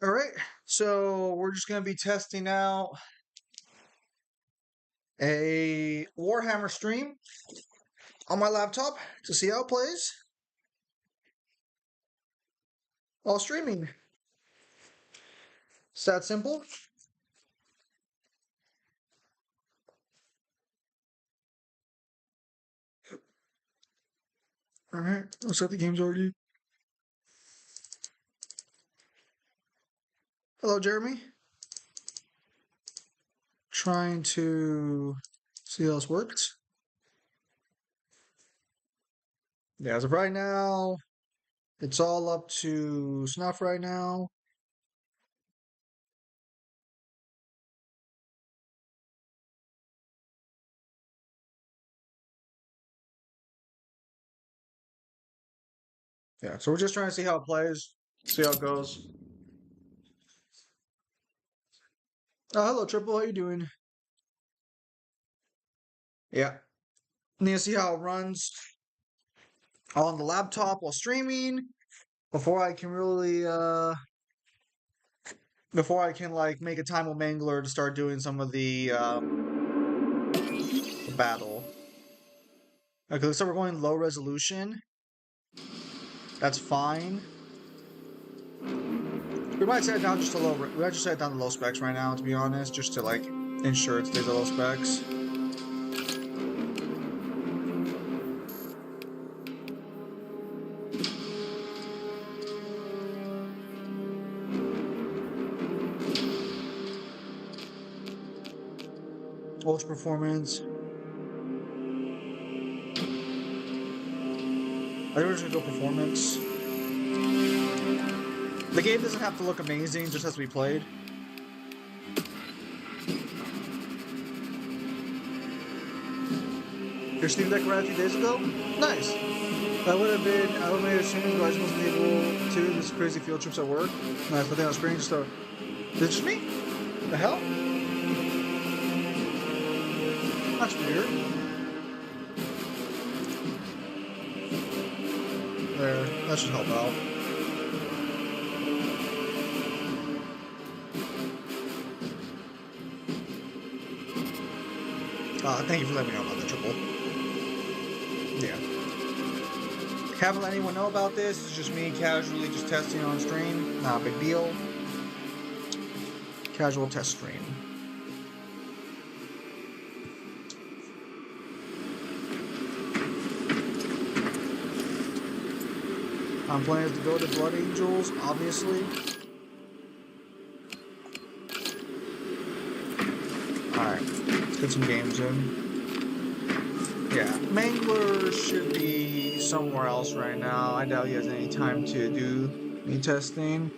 All right, so we're just going to be testing out a Warhammer stream on my laptop to see how it plays while streaming. It's that simple. All right, looks like the game's already. Hello, Jeremy. Trying to see how this works. Yeah, as of right now, it's all up to snuff right now. Yeah, so we're just trying to see how it plays, see how it goes. Hello, Triple. How you doing? Yeah. Need to see how it runs on the laptop while streaming before I can really before I can like make a time with Mangler to start doing some of the battle. Okay, so we're going low resolution. That's fine. We might set it down just to low. We might just set it down to low specs right now, to be honest, just to like ensure it stays at low specs. Ultra performance. I think we're just gonna go performance. The game doesn't have to look amazing, just has to be played. Your Steam Deck arrived 2 days ago? Nice. I would have made it sooner, but I just wasn't able to. This crazy field trips at work. Nice, nothing on screen, just a. Is it just me? The hell? That's weird. There, that should help out. Thank you for letting me know about the triple. Yeah. Haven't let anyone know about this. It's just me casually just testing on stream. Not a big deal. Casual test stream. I'm playing as the Goated Blood Angels, obviously. Alright, let's get some games in. Yeah, Mangler should be somewhere else right now. I doubt he has any time to do any testing.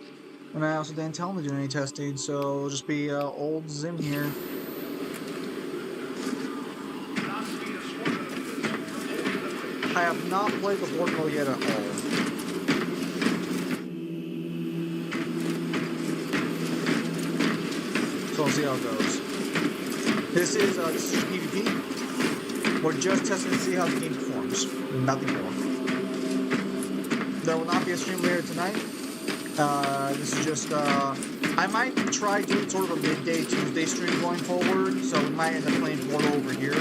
And I also didn't tell him to do any testing, so it'll just be old Zim here. I have not played the board mode yet at all. So we'll see how it goes. This is just PvP. We're just testing to see how the game performs. Nothing more. There will not be a stream later tonight. This is just, I might try doing sort of a midday Tuesday stream going forward, so we might end up playing Portal over here.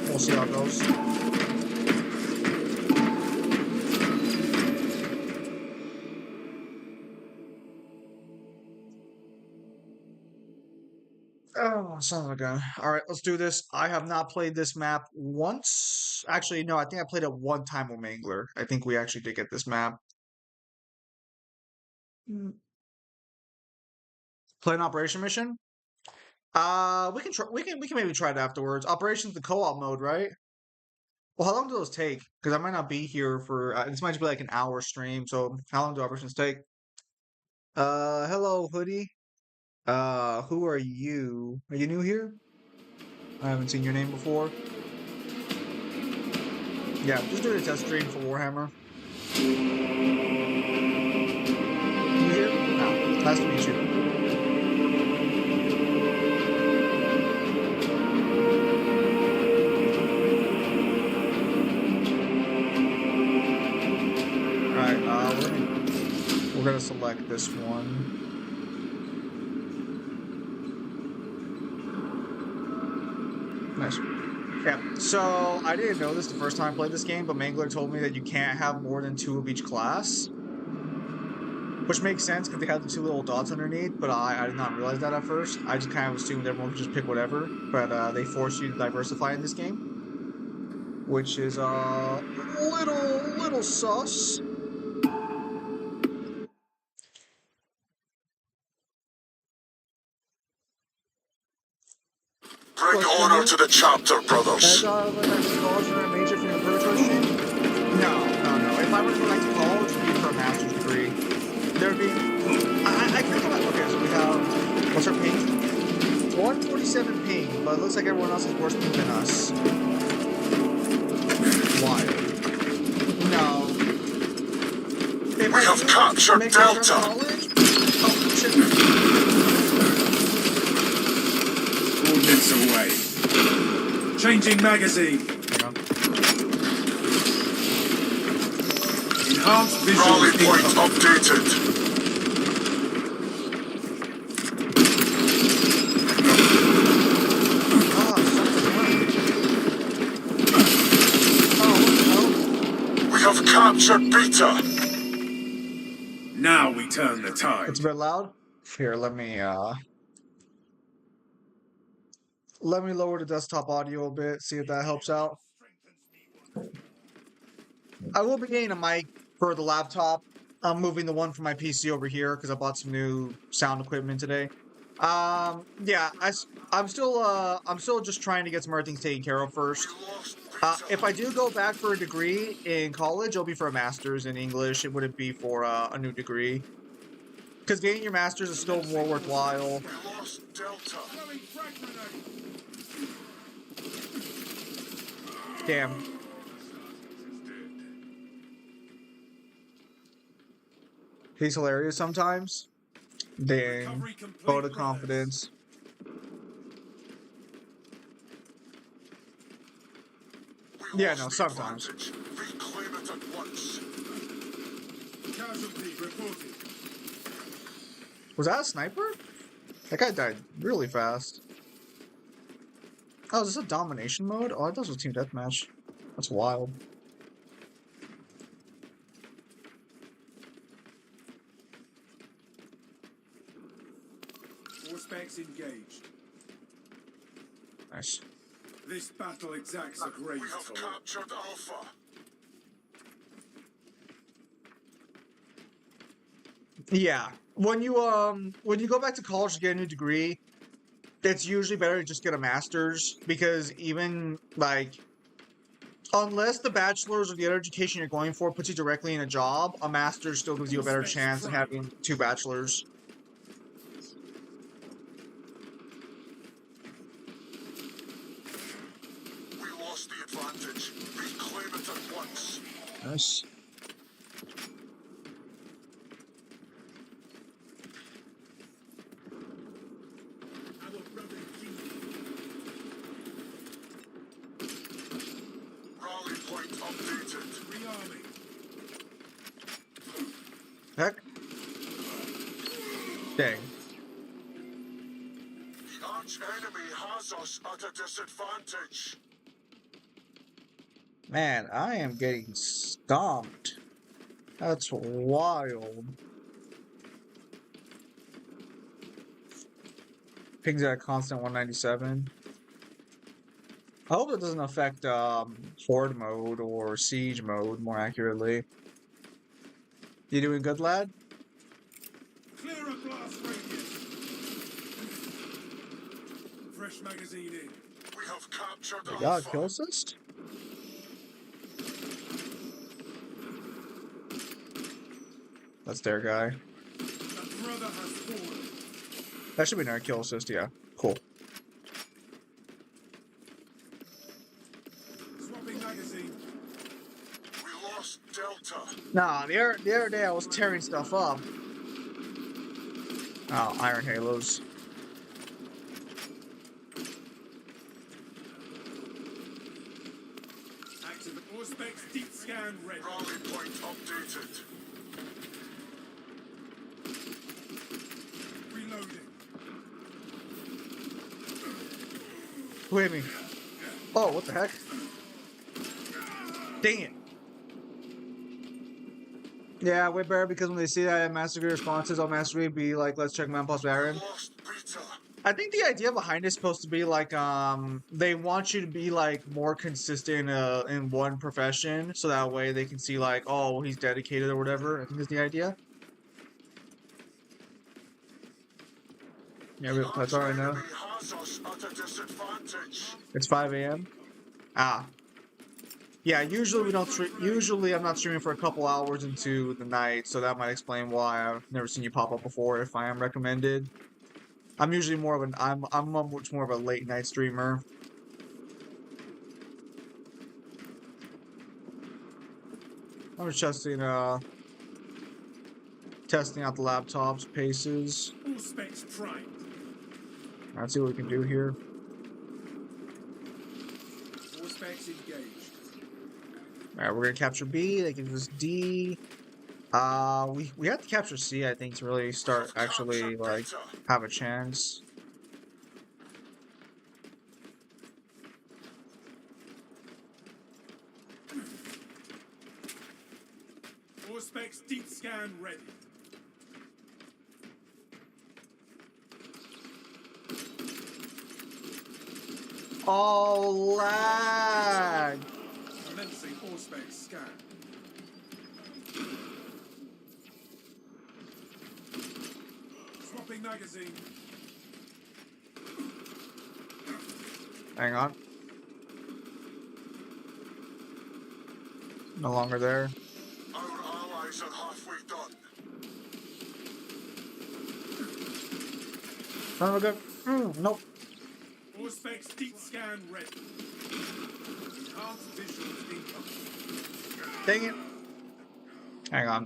We'll see how it goes. Oh, son of a gun. Alright, let's do this. I have not played this map once. Actually, no, I think I played it one time with Mangler. I think we actually did get this map. Play an operation mission? We can try we can maybe try it afterwards. Operations the co-op mode, right? Well, how long do those take? Because I might not be here for this might just be like an hour stream, so how long do operations take? Hello, Hoodie. Who are you? Are you new here? I haven't seen your name before. Yeah, just doing a test stream for Warhammer. You here? No. Nice to meet you. Alright, we're gonna like this one. Nice. Yeah, so I didn't know this the first time I played this game, but Mangler told me that you can't have more than 2 of each class. Which makes sense because they have the 2 little dots underneath, but I did not realize that at first. I just kind of assumed everyone could just pick whatever, but they force you to diversify in this game. Which is little sus. Bring honor to the chapter, brothers. As I went back to college for a major for your preparatory stream? No. If I were to go back to college, it would be for a master's degree. There would be. I can't go back. Okay, so we have. What's our ping? 147 ping, but it looks like everyone else is worse ping than us. Why? No. If We have captured Delta. College, oh, shit. Ordnance away. Changing magazine. Enhanced visual. Rally point updated. We have captured Beta. Now we turn the tide. It's a bit loud. Here, let me lower the desktop audio a bit, see if that helps out. I will be getting a mic for the laptop. I'm moving the one from my PC over here because I bought some new sound equipment today. Yeah, I'm still just trying to get some other things taken care of first. If I do go back for a degree in college, it'll be for a master's in English. It wouldn't be for a new degree. Because getting your master's is still more worthwhile. Damn. He's hilarious sometimes. Dang. Vote of confidence. Yeah, no, sometimes. Reclaim it at once. Casualty reported. Was that a sniper? That guy died really fast. Oh, is this a domination mode? Oh, I thought it was a team deathmatch. That's wild. All specs engaged. Nice. This battle exacts a great We have toll. captured Alpha. Yeah. When you go back to college to get a new degree, it's usually better to just get a master's because even like unless the bachelor's or the other education you're going for puts you directly in a job, a master's still gives you a better chance than having 2 bachelors. We lost the advantage. Reclaim it at once. Nice. Rally point updated. Rearming. Heck. Dang. The arch enemy has us at a disadvantage. Man, I am getting stomped. That's wild. Ping's at a constant 197. I hope it doesn't affect horde mode or siege mode more accurately. You doing good, lad? Clear a blast radius. Fresh magazine in. We have captured They got Alpha. a kill assist? That's their guy. The brother has fallen. That should be another kill assist, yeah. Cool. Swapping magazine. We lost Delta. Nah, the other day I was tearing stuff up. Oh, Iron Halos. Activate all specs deep scan ready. Rally point updated. Who hit me? Oh, what the heck? Dang it. Yeah, way better because when they see that mastery responses on mastery, be like, let's check man plus Baron. Lost Peter. I think the idea behind it is supposed to be like, they want you to be like more consistent in one profession, so that way they can see like, oh, well, he's dedicated or whatever. I think is the idea. Yeah, that's all right now. Enemy has us at a disadvantage. It's 5 a.m. Ah, yeah. Usually we don't. Usually I'm not streaming for a couple hours into the night, so that might explain why I've never seen you pop up before. If I am recommended, I'm usually more of an I'm much more of a late night streamer. I'm just testing out the laptop's paces. All specs primed. Let's see what we can do here. All specs engaged. Alright, we're gonna capture B, they give us D. We have to capture C, I think, to really start actually like have a chance. All specs deep scan ready. Oh, lag! Commencing all specs scan. Swapping magazine. Hang on. No longer there. Our allies are halfway done. Son of a gun. Nope. All specs deep scan ready. Enhanced visuals incoming. Dang it. Hang on.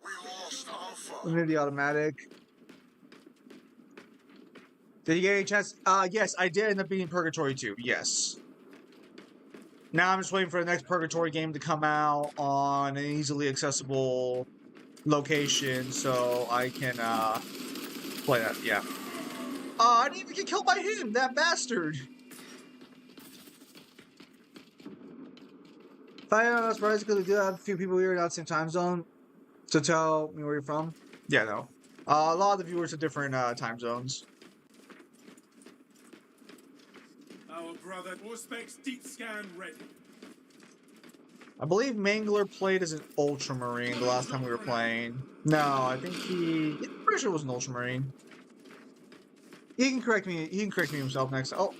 We lost Alpha. We need the automatic. Did you get any chance? Yes, I did end up beating Purgatory 2. Yes. Now I'm just waiting for the next Purgatory game to come out on an easily accessible location so I can play that. Yeah. I didn't even get killed by him, that bastard. I am not surprised because we do have a few people here in the same time zone to tell me where you're from. Yeah, no. A lot of the viewers are different time zones. Our brother. All specs deep scan ready. I believe Mangler played as an Ultramarine the last time we were playing. No, I think I'm pretty sure it was an Ultramarine. He can correct me. He can correct me himself next. Oh.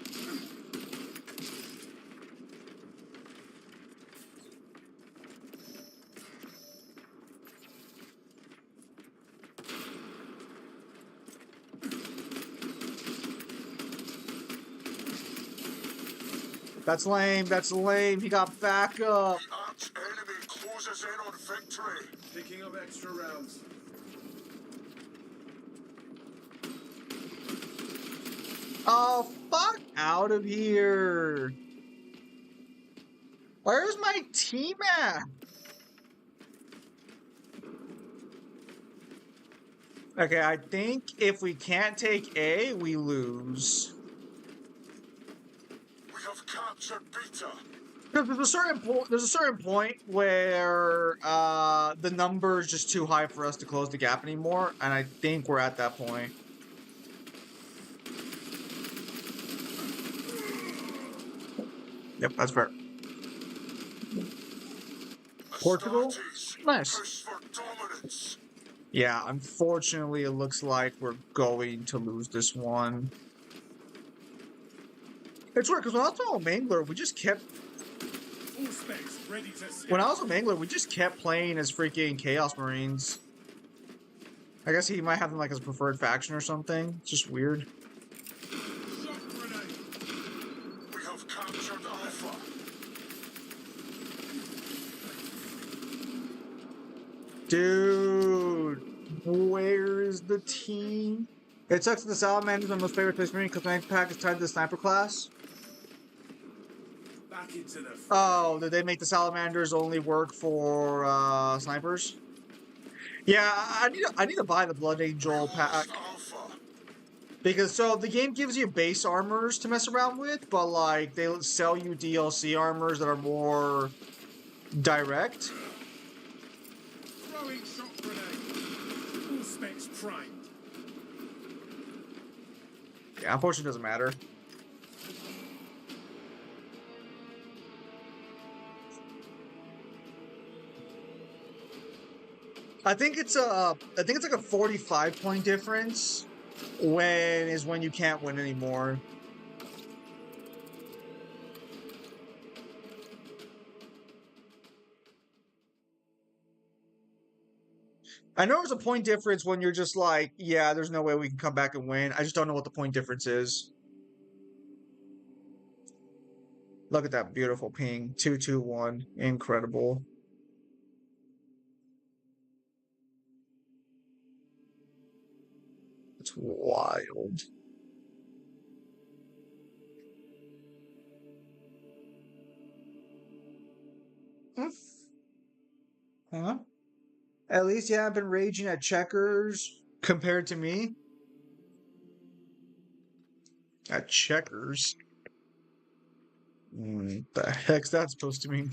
That's lame. That's lame. He got backup. The arch enemy closes in on victory. Picking up extra rounds. Oh, fuck out of here. Where's my team at? Okay, I think if we can't take A, we lose. We have captured Beta. Because there's a certain point where the number is just too high for us to close the gap anymore, and I think we're at that point. Yep, that's fair. Portugal? Astartes Nice. push for dominance. Yeah, unfortunately, it looks like we're going to lose this one. It's weird, because when I was on Mangler, we just kept... All specs ready to scan. When I was on Mangler, we just kept playing as freaking Chaos Marines. I guess he might have them like his preferred faction or something. It's just weird. Shock grenade. We have captured Alpha. Dude, where is the team? It sucks that the Salamander is my most favorite Space Marine because my pack is tied to the Sniper class. Back into the. Oh, did they make the Salamanders only work for snipers? Yeah, I need to buy the Blood Angel pack. Lost Alpha. Because so the game gives you base armors to mess around with, but like they sell you DLC armors that are more direct. Throwing shock grenade. All specs primed. Yeah, unfortunately, it doesn't matter. I think it's like a 45-point difference when you can't win anymore. I know there's a point difference when you're just like, yeah, there's no way we can come back and win. I just don't know what the point difference is. Look at that beautiful ping. 221. Incredible. It's wild. Hmm? Huh? At least you haven't been raging at checkers compared to me. At checkers? The heck's that supposed to mean?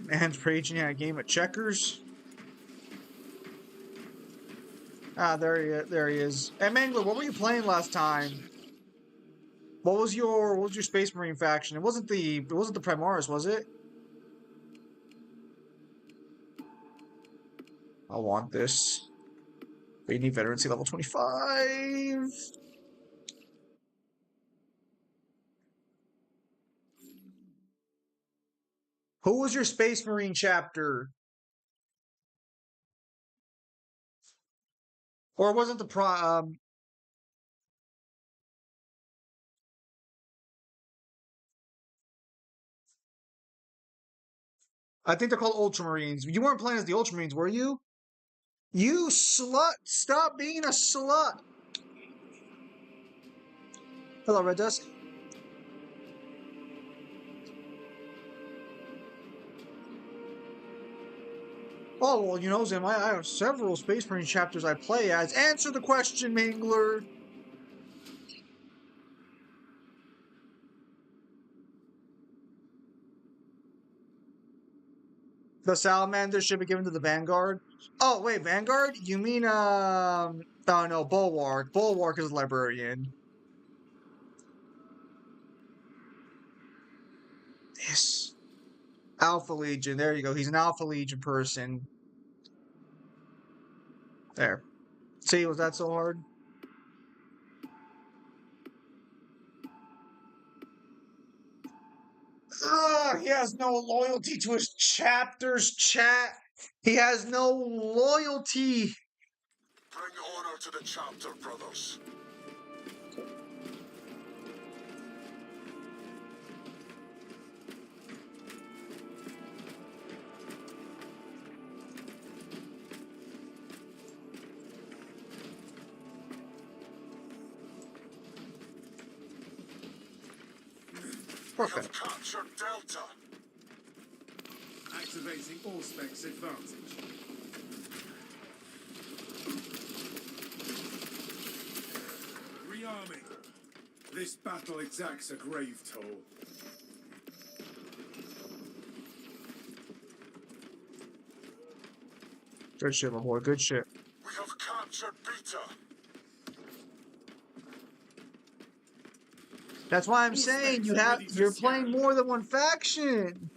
Man's raging at a game of checkers? Ah, there he is. Hey, Mangler, what were you playing last time? What was your Space Marine faction? It wasn't the Primaris, was it? I want this. We need veterancy level 25. Who was your Space Marine chapter? Or wasn't the I think they're called Ultramarines. You weren't playing as the Ultramarines, were you? You slut! Stop being a slut! Hello, Red Dusk. Oh, well, Zim, I have several Space Marine chapters I play as. Answer the question, Mangler! The Salamander should be given to the Vanguard. Oh, wait, Vanguard? You mean, oh no, Bulwark. Bulwark is a librarian. Yes. Alpha Legion. There you go. He's an Alpha Legion person. There. See, was that so hard? Ugh, he has no loyalty to his chapters, chat. He has no loyalty. Bring honor to the chapter, brothers. We have Perfect. captured Delta. Activating all specs advantage. Rearming. This battle exacts a grave toll. Good shit, my boy. Good shit. We have captured Beta. That's why I'm All saying specs are ready to you're playing scan. more than one faction.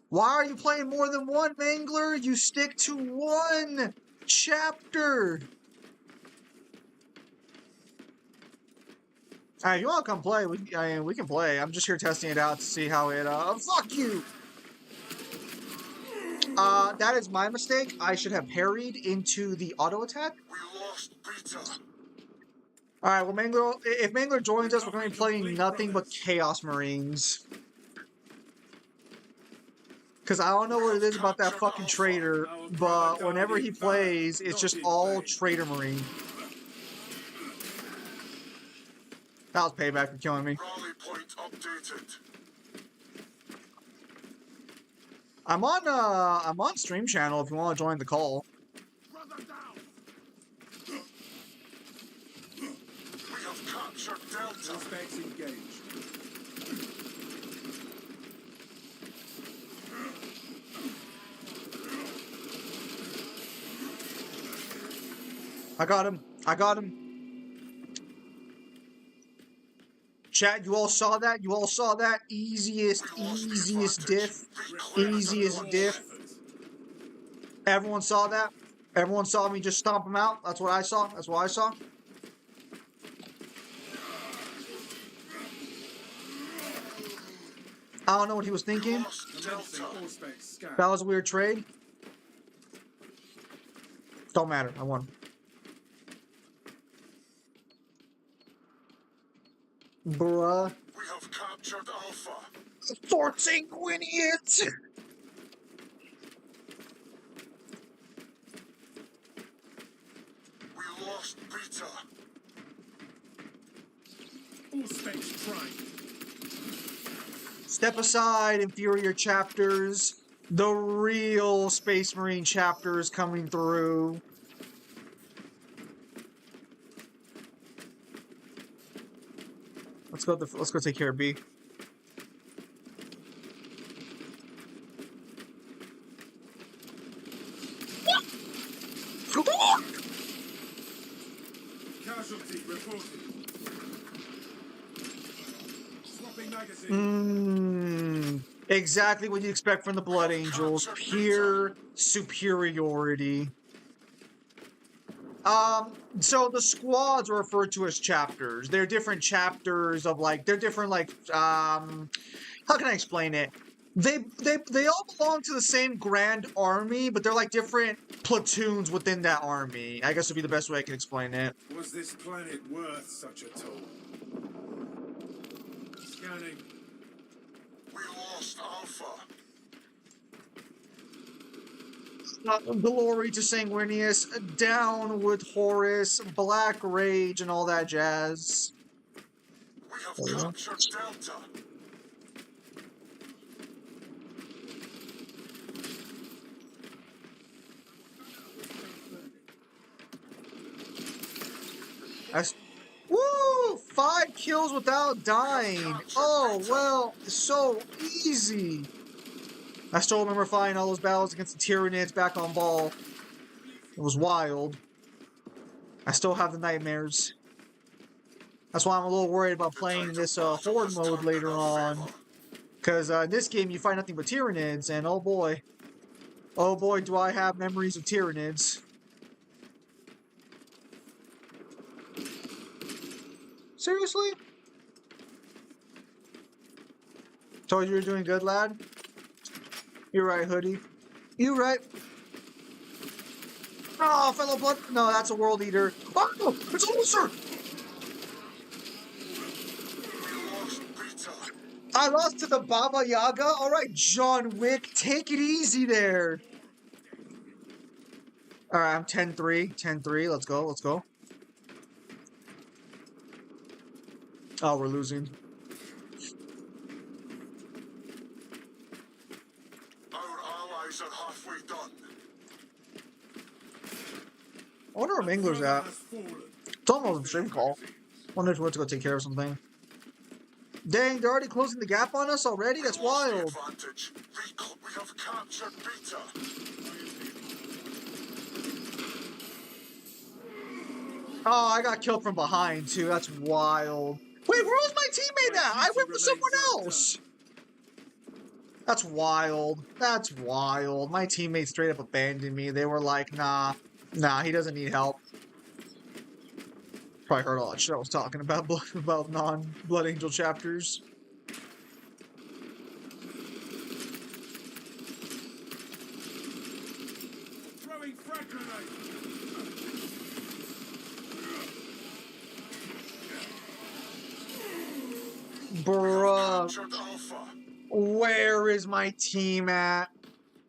Why are you playing more than one, Mangler? You stick to one chapter. Alright, you want to come play? We can play. I'm just here testing it out to see how it. Fuck you. That is my mistake. I should have parried into the auto attack. We lost Beta. All right. Well, Mangler, if Mangler joins us, we're going to be playing nothing but Chaos Marines. Because I don't know what it is about that fucking traitor, but whenever he plays, it's just all traitor Marine. That was payback for killing me. Rally point updated. I'm on Stream Channel if you want to join the call. Brother down. We have captured Delta. All specs engaged. I got him. I got him. Chat, you all saw that? You all saw that? Easiest diff. Easiest diff. Everyone saw that? Everyone saw me just stomp him out? That's what I saw? That's what I saw? I don't know what he was thinking. Commencing all specs scan. That was a weird trade. Don't matter. I won. Bruh. We have captured Alpha. Sanguinians! We lost Beta. All specs tried. Step aside, inferior chapters. The real Space Marine chapters coming through. Let's go take care of B. Casualty reported. Swapping magazine. Exactly what you expect from the Blood Angels. Pure superiority. So the squads are referred to as chapters. They're different chapters of they're different how can I explain it? They all belong to the same grand army, but they're like different platoons within that army. I guess would be the best way I can explain it. Was this planet worth such a toll? Scanning. We lost Alpha. Glory to Sanguinius, down with Horus, Black Rage, and all that jazz. We have captured Delta. Woo! 5 kills without dying. Oh, well, so easy. I still remember fighting all those battles against the Tyranids back on Ball. It was wild. I still have the nightmares. That's why I'm a little worried about playing this Horde mode later on. Because in this game, you fight nothing but Tyranids, and oh boy, do I have memories of Tyranids. Seriously? Told you were doing good, lad? You're right, Hoodie. You right. Oh, fellow blood. No, that's a world eater. Oh, it's Ulcer! I lost to the Baba Yaga. All right, John Wick, take it easy there. All right, I'm 10-3. 10-3. Let's go. Let's go. Oh, we're losing. Our allies are halfway done. I wonder where Mangler's at. Don't know the stream call. Wonder if we went to go take care of something. Dang, they're already closing the gap on us already? That's wild. We have captured Beta. Oh, I got killed from behind too. That's wild. Wait, where was my teammate at? I went with someone else. That's wild. That's wild. My teammates straight up abandoned me. They were like, nah, he doesn't need help. Probably heard all that shit I was talking about non-Blood Angel chapters. Throwing frag grenade. Bruh. Where is my team at?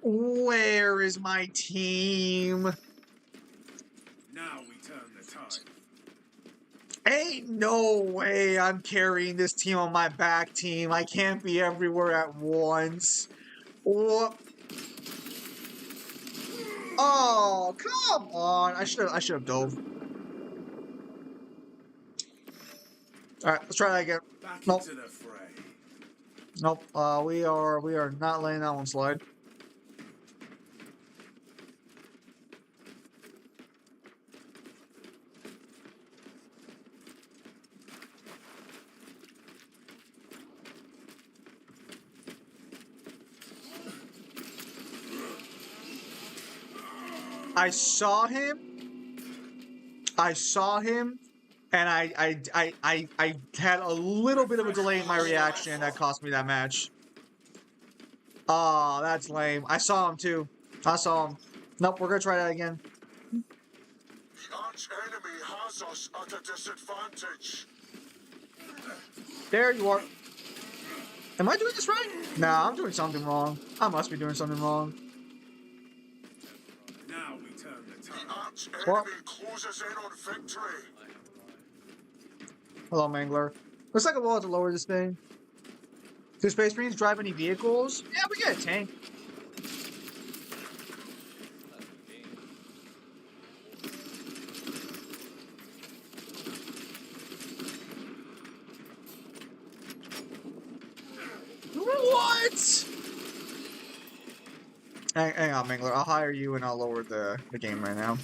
Where is my team? Now we turn the tide. Ain't no way I'm carrying this team on my back, team. I can't be everywhere at once. What? Oh, come on! I should have dove. All right, let's try that again. Back Nope, into the fray. nope. We are not letting that one slide. I saw him. And I had a little bit of a delay in my reaction that cost me that match. Oh, that's lame. I saw him too. I saw him. Nope, we're gonna try that again. The arch enemy has us at a disadvantage. There you are. Am I doing this right? Nah, I'm doing something wrong. I must be doing something wrong. Now we turn the The tide. arch Well, enemy closes in on victory. hello, Mangler. Looks like we'll have to lower this thing. Do Space Marines drive any vehicles? Yeah, we get a tank. What? Hang on, Mangler. I'll hire you and I'll lower the game right now.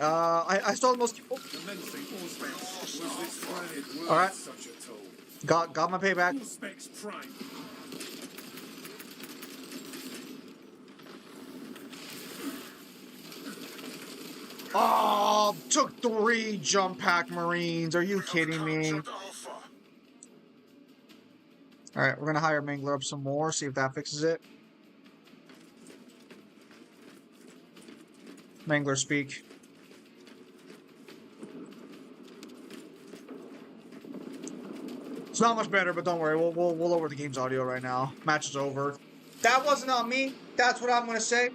I stole the most people. Immensely Auspex. Was this planet worth Alright. such a toll? Got my payback. Auspex Prime. Oh, took 3 jump pack Marines. Are you We have kidding me? captured Alpha. Alright, we're gonna hire Mangler up some more, see if that fixes it. Mangler, speak. It's not much better, but don't worry, we'll lower the game's audio right now. Match is over. That wasn't on me. That's what I'm gonna say.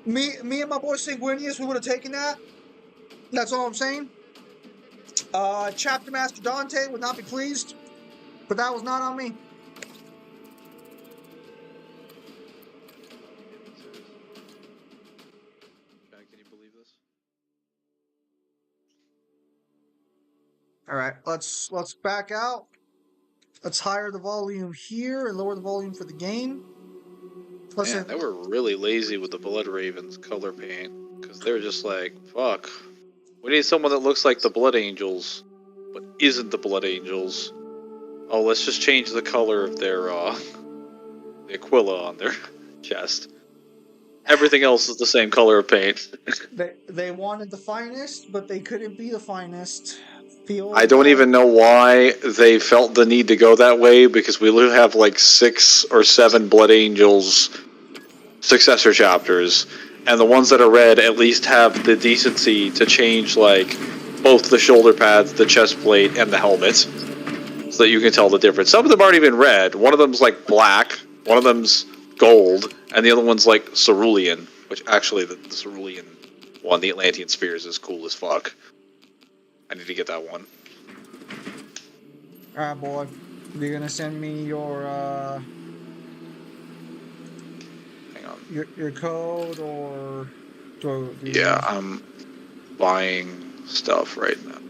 Me and my boy Sanguinius, we would have taken that. That's all I'm saying. Chapter Master Dante would not be pleased, but that was not on me. Can you believe this? All right, let's back out. Let's higher the volume here and lower the volume for the game. Listen, Man, they were really lazy with the Blood Ravens color paint, because they're just like, fuck. We need someone that looks like the Blood Angels, but isn't the Blood Angels. Oh, let's just change the color of their, the Aquila on their chest. Everything else is the same color of paint. they wanted the finest, but they couldn't be the finest. I don't even know why they felt the need to go that way, because we literally have like 6 or 7 Blood Angels successor chapters, and the ones that are red at least have the decency to change like both the shoulder pads, the chest plate, and the helmet, so that you can tell the difference. Some of them aren't even red. One of them's like black, one of them's gold, and the other one's like cerulean, which actually the cerulean one, the Atlantean Spears, is cool as fuck. I need to get that one. Alright, boy. You're gonna send me your Hang on. your code, or Yeah, I'm buying stuff right now.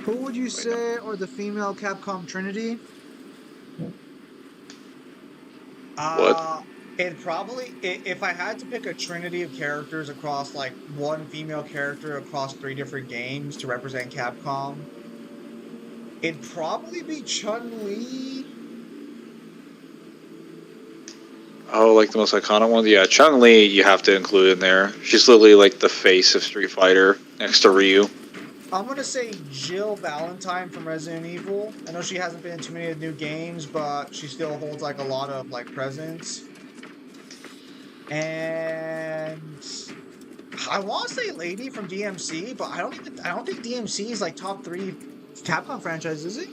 Who would you say are the female Capcom Trinity? What? It probably, if I had to pick a trinity of characters across, like, one female character across 3 different games to represent Capcom, it'd probably be Chun-Li. Oh, like the most iconic one? Yeah, Chun-Li you have to include in there. She's literally like the face of Street Fighter next to Ryu. I'm gonna say Jill Valentine from Resident Evil. I know she hasn't been in too many of the new games, but she still holds, like, a lot of, like, presence. And I want to say Lady from DMC, but I don't think DMC is like top 3 Capcom franchise, is it?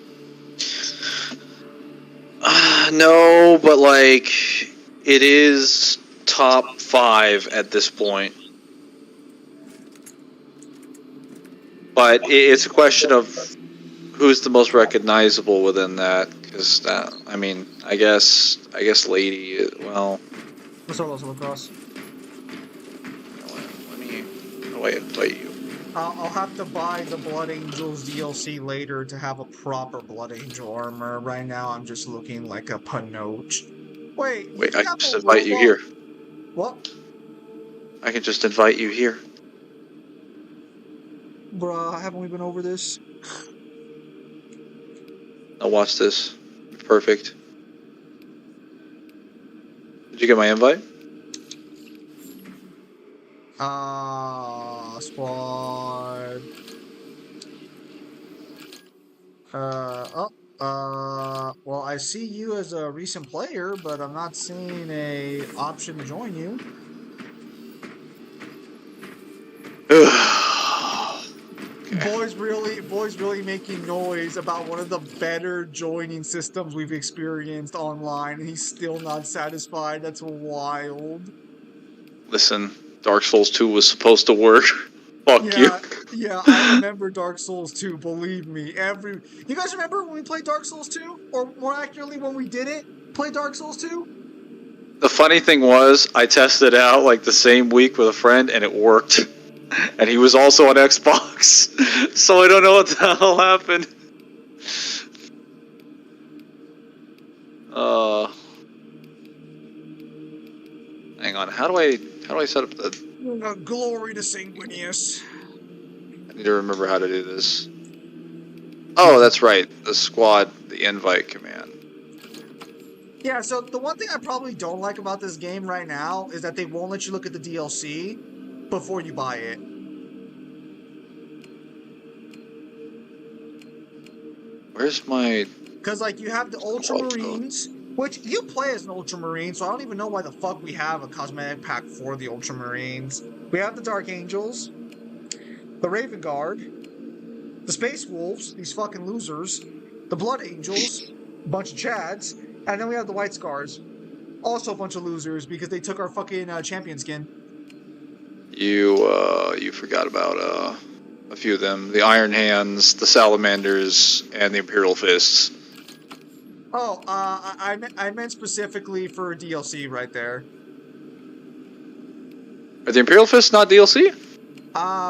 No, but like it is top 5 at this point. But it's a question of who's the most recognizable within that. Because that, I mean, I guess Lady. Well, Let's all also across. let me. How do I invite you? I'll have to buy the Blood Angels DLC later to have a proper Blood Angel armor. Right now, I'm just looking like a panoche. Wait, Wait, you I can have just a invite you robot? here. What? I can just invite you here. Bruh, haven't we been over this? Now watch this. Perfect. Did you get my invite? Squad. Well, I see you as a recent player, but I'm not seeing a option to join you. Boys really making noise about one of the better joining systems we've experienced online, and he's still not satisfied. That's wild. Listen, Dark Souls 2 was supposed to work. Fuck you. Yeah, I remember Dark Souls 2, believe me. You guys remember when we played Dark Souls 2? Or more accurately, when we didn't play Dark Souls 2? The funny thing was, I tested it out like the same week with a friend, and it worked. And he was also on Xbox, so I don't know what the hell happened. Hang on. How do I set up the? Glory to Sanguinius. I need to remember how to do this. Oh, that's right. The squad, the invite command. Yeah, so the one thing I probably don't like about this game right now is that they won't let you look at the DLC before you buy it. Where's my? Because, like, you have the Ultramarines, which you play as an Ultramarine, so I don't even know why the fuck we have a cosmetic pack for the Ultramarines. We have the Dark Angels, the Raven Guard, the Space Wolves, these fucking losers, the Blood Angels, a bunch of Chads, and then we have the White Scars, also a bunch of losers because they took our fucking champion skin. You forgot about a few of them: the Iron Hands, the Salamanders, and the Imperial Fists. Oh, I meant specifically for DLC right there. Are the Imperial Fists not DLC?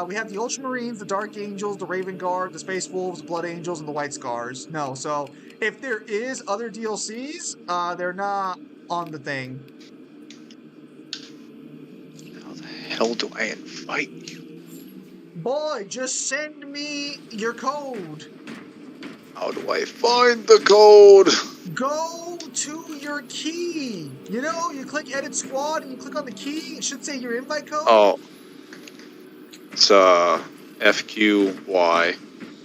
We have the Ultramarines, the Dark Angels, the Raven Guard, the Space Wolves, the Blood Angels, and the White Scars. No, so if there is other DLCs, they're not on the thing. How the hell do I invite you? Boy, just send me your code. How do I find the code? Go to your key. You know, you click Edit Squad and you click on the key. It should say your invite code. Oh. It's FQY.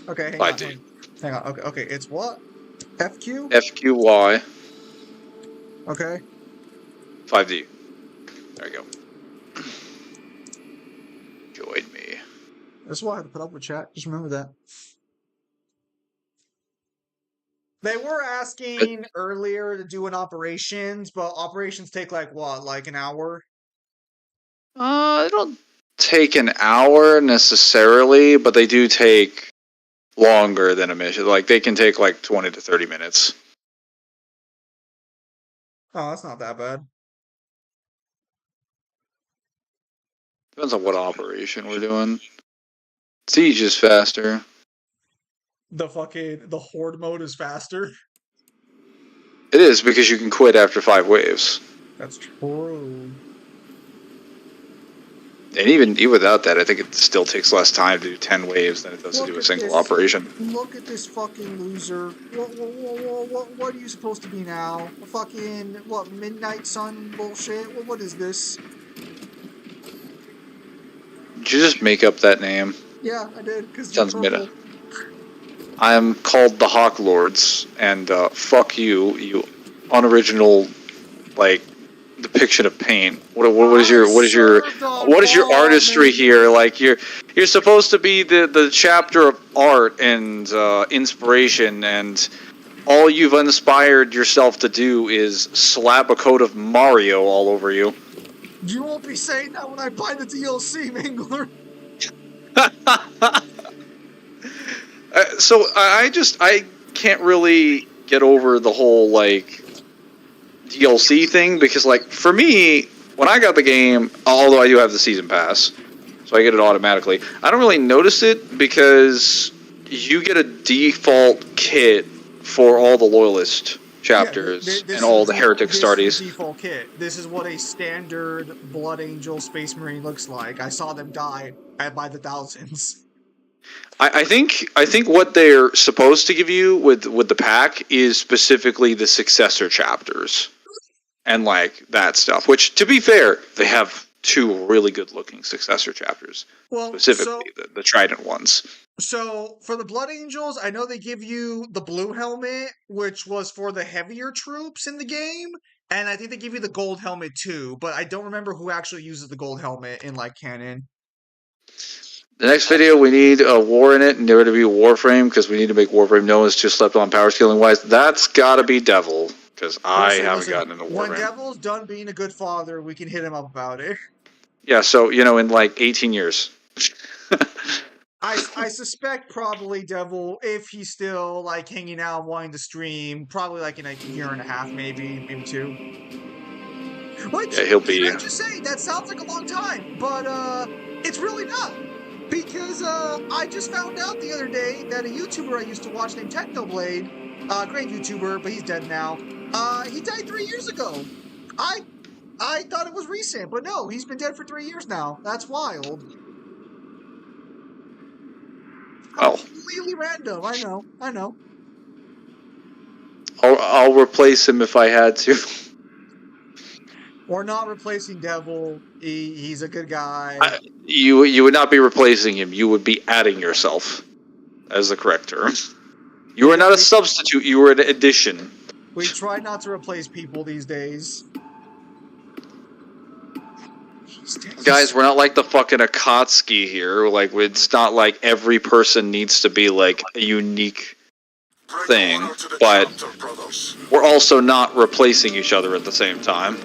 Okay, hang 5D. on. Hang on. Okay. It's what? FQ? FQY. Okay. 5D. There you go. Join me. That's why I had to put up with chat. Just remember that. They were asking earlier to do an operations, but operations take like what? Like an hour? They don't take an hour necessarily, but they do take longer than a mission. Like, they can take like 20 to 30 minutes. Oh, that's not that bad. Depends on what operation we're doing. Siege is faster. The horde mode is faster. It is, because you can quit after 5 waves. That's true. And even without that, I think it still takes less time to do 10 waves than it does to do a single operation. Look at this fucking loser. What are you supposed to be now? A fucking, Midnight Sun bullshit? What is this? Did you just make up that name? Yeah, I did, because Sounds meta. I am called the Hawk Lords, and fuck you, you unoriginal, like, depiction of paint. What is your artistry here? Like, you're supposed to be the chapter of art and inspiration, and all you've inspired yourself to do is slap a coat of Mario all over you. You won't be saying that when I buy the DLC, Mangler. So I can't really get over the whole like DLC thing because like for me when I got the game, although I do have the season pass, so I get it automatically. I don't really notice it because you get a default kit for all the loyalist chapters and all the heretic starties. This is the default kit. This is what a standard Blood Angel Space Marine looks like. I saw them die by the thousands. I think what they're supposed to give you with the pack is specifically the successor chapters and like that stuff. Which, to be fair, they have 2 really good looking successor chapters. Well, specifically the Trident ones. So for the Blood Angels, I know they give you the blue helmet, which was for the heavier troops in the game, and I think they give you the gold helmet too. But I don't remember who actually uses the gold helmet in like canon. The next video, we need a war in it, and there to be a Warframe, because we need to make Warframe. No one's just slept on power scaling wise. That's gotta be Devil, because I haven't gotten into Warframe. When Devil's done being a good father, we can hit him up about it. Yeah, so, in like 18 years. I suspect probably Devil, if he's still like hanging out, wanting to stream, probably like in a year and a half, maybe 2. Which, yeah, he'll be. Can I just say, that sounds like a long time, but it's really not. Because I just found out the other day that a YouTuber I used to watch named Technoblade, great YouTuber, but he's dead now. He died 3 years ago. I thought it was recent, but no, he's been dead for 3 years now. That's wild. Oh. Completely random. I know. I'll replace him if I had to. Or not replacing Devil. He's a good guy. You would not be replacing him. You would be adding yourself, as the correct term. You are not a substitute. You are an addition. We try not to replace people these days. Guys, we're not like the fucking Akatsuki here. Like, it's not like every person needs to be like a unique thing, but we're also not replacing each other at the same time.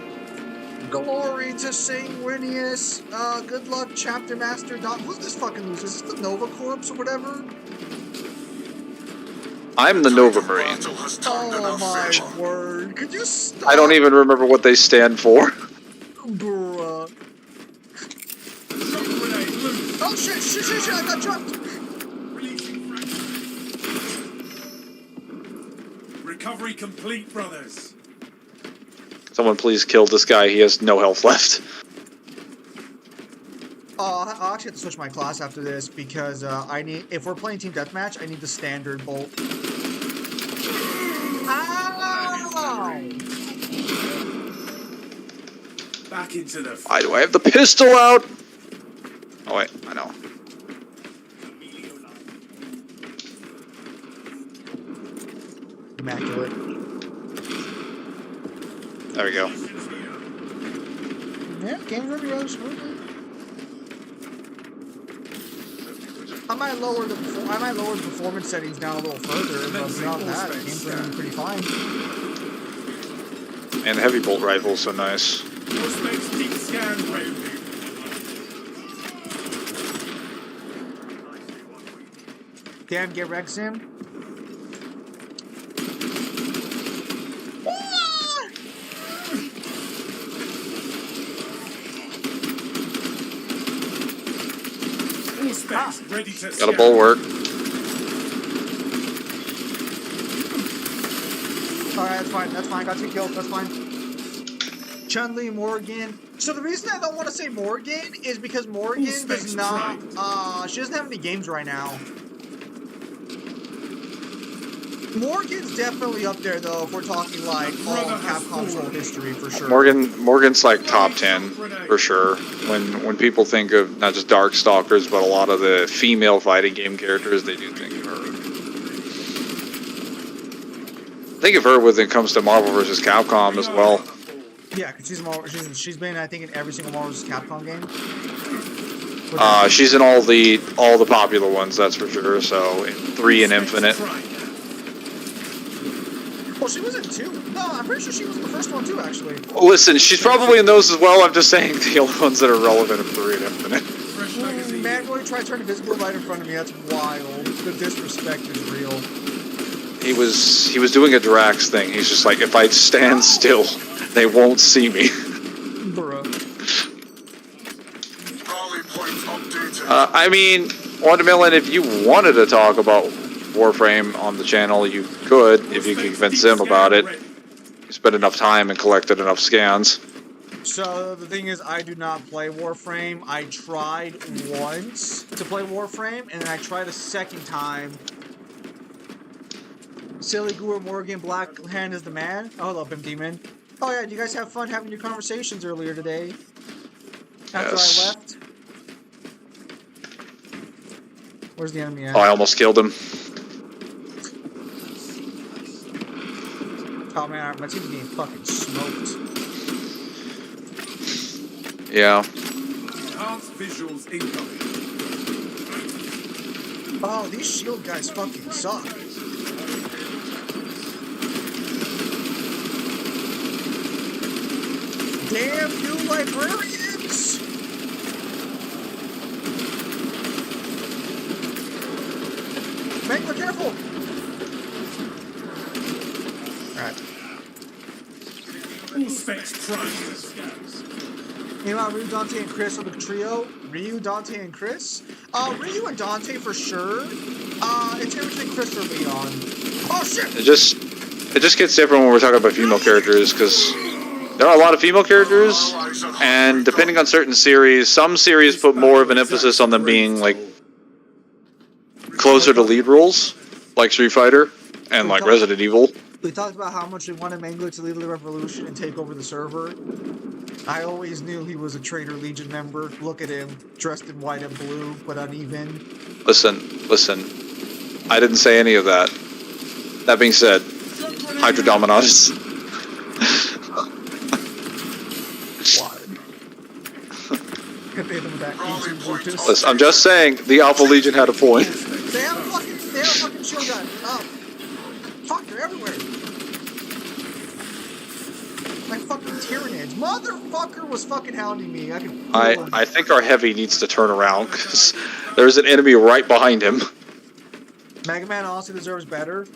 Glory to Sanguinius. Good luck, Chapter Master. Who's this fucking loser? Is this the Nova Corps or whatever? I'm the Nova Marine. Oh my word. Could you stop? I don't even remember what they stand for. Bruh. Oh shit, I got jumped. Recovery complete, brothers. Someone please kill this guy. He has no health left. I'll actually have to switch my class after this because if we're playing team deathmatch, I need the standard bolt. Ow! Back into the. Why do I have the pistol out? Oh wait, I know. Immaculate. There we go. Yeah, game review goes smoothly. I might lower the performance settings down a little further, but beyond that, the game's running pretty fine. And the heavy bolt rifle's so nice. Deep scan. Damn, get Rex in. Ready to Got a bulwark. Alright, that's fine. Got 2 kills, that's fine. Chun-Li, Morgan. So the reason I don't want to say Morgan is because Morgan does not, she doesn't have any games right now. Morgan's definitely up there though if we're talking like all Capcom's whole history for sure. Morgan's like top 10 for sure. When people think of not just Darkstalkers but a lot of the female fighting game characters, they do think of her. Think of her when it comes to Marvel vs. Capcom as well. Yeah, because she's been I think in every single Marvel vs. Capcom game. She's in all the popular ones, that's for sure. So in 3 and Infinite. Well, she was in 2. No, I'm pretty sure she was in the first one too, actually. Listen, she's probably in those as well. I'm just saying the only ones that are relevant are 3 and Infinite. Man, when he tried to turn invisible right in front of me, that's wild. The disrespect is real. He was doing a Drax thing. He's just like, if I stand still, they won't see me. Bruh. Rally point updated. I mean, Watermelon, if you wanted to talk about Warframe on the channel, you could, if you could convince him about it. You spent enough time and collected enough scans. So the thing is, I do not play Warframe. I tried once to play Warframe, and then I tried a second time. Silly Guru Morgan Blackhand is the man. Oh, hello, Pimp Demon. Oh yeah, you guys have fun having your conversations earlier today? After Yes. I left? Where's the enemy at? Oh, I almost killed him. Oh man, my team's getting fucking smoked. Yeah. Enhanced visuals incoming. Oh, these shield guys fucking suck. Damn you librarians! Make me careful! Alright. All specs primed. Meanwhile, Ryu, Dante, and Chris are the trio. Ryu, Dante, and Chris? Ryu and Dante for sure. It's everything Chris or Leon. Oh shit! It just gets different when we're talking about female characters, because there are a lot of female characters, and depending on certain series, some series put more of an emphasis on them being, like, closer to lead roles, like Street Fighter and, like, Resident Evil. We talked about how much we wanted Mangler to lead the revolution and take over the server. I always knew he was a Traitor Legion member. Look at him, dressed in white and blue, but uneven. Listen. I didn't say any of that. That being said, Hydra Dominus. Listen, I'm just saying, the Alpha Legion had a point. They have a fucking shield gun. Oh. Fuck, they're everywhere. Like fucking Tyranids. Motherfucker was fucking hounding me. I think our heavy needs to turn around, because there's an enemy right behind him. Mega Man honestly deserves better.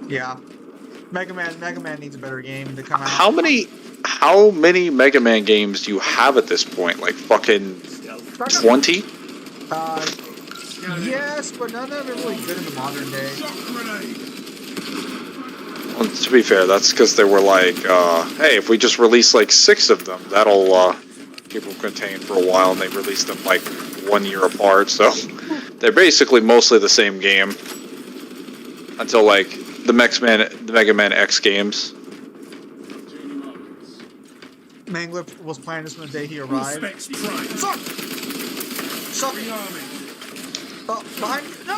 Yeah. Mega Man needs a better game to come out. How many Mega Man games do you have at this point? Like fucking 20? Yes, but none of them are really good in the modern day. Well, to be fair, that's because they were like, hey, if we just release like 6 of them, that'll keep them contained for a while, and they released them like 1 year apart, so they're basically mostly the same game. Until like the Mega Man X games. Mangler was planning this from the day he arrived. Fuck! Sorry. Oh, behind me. No!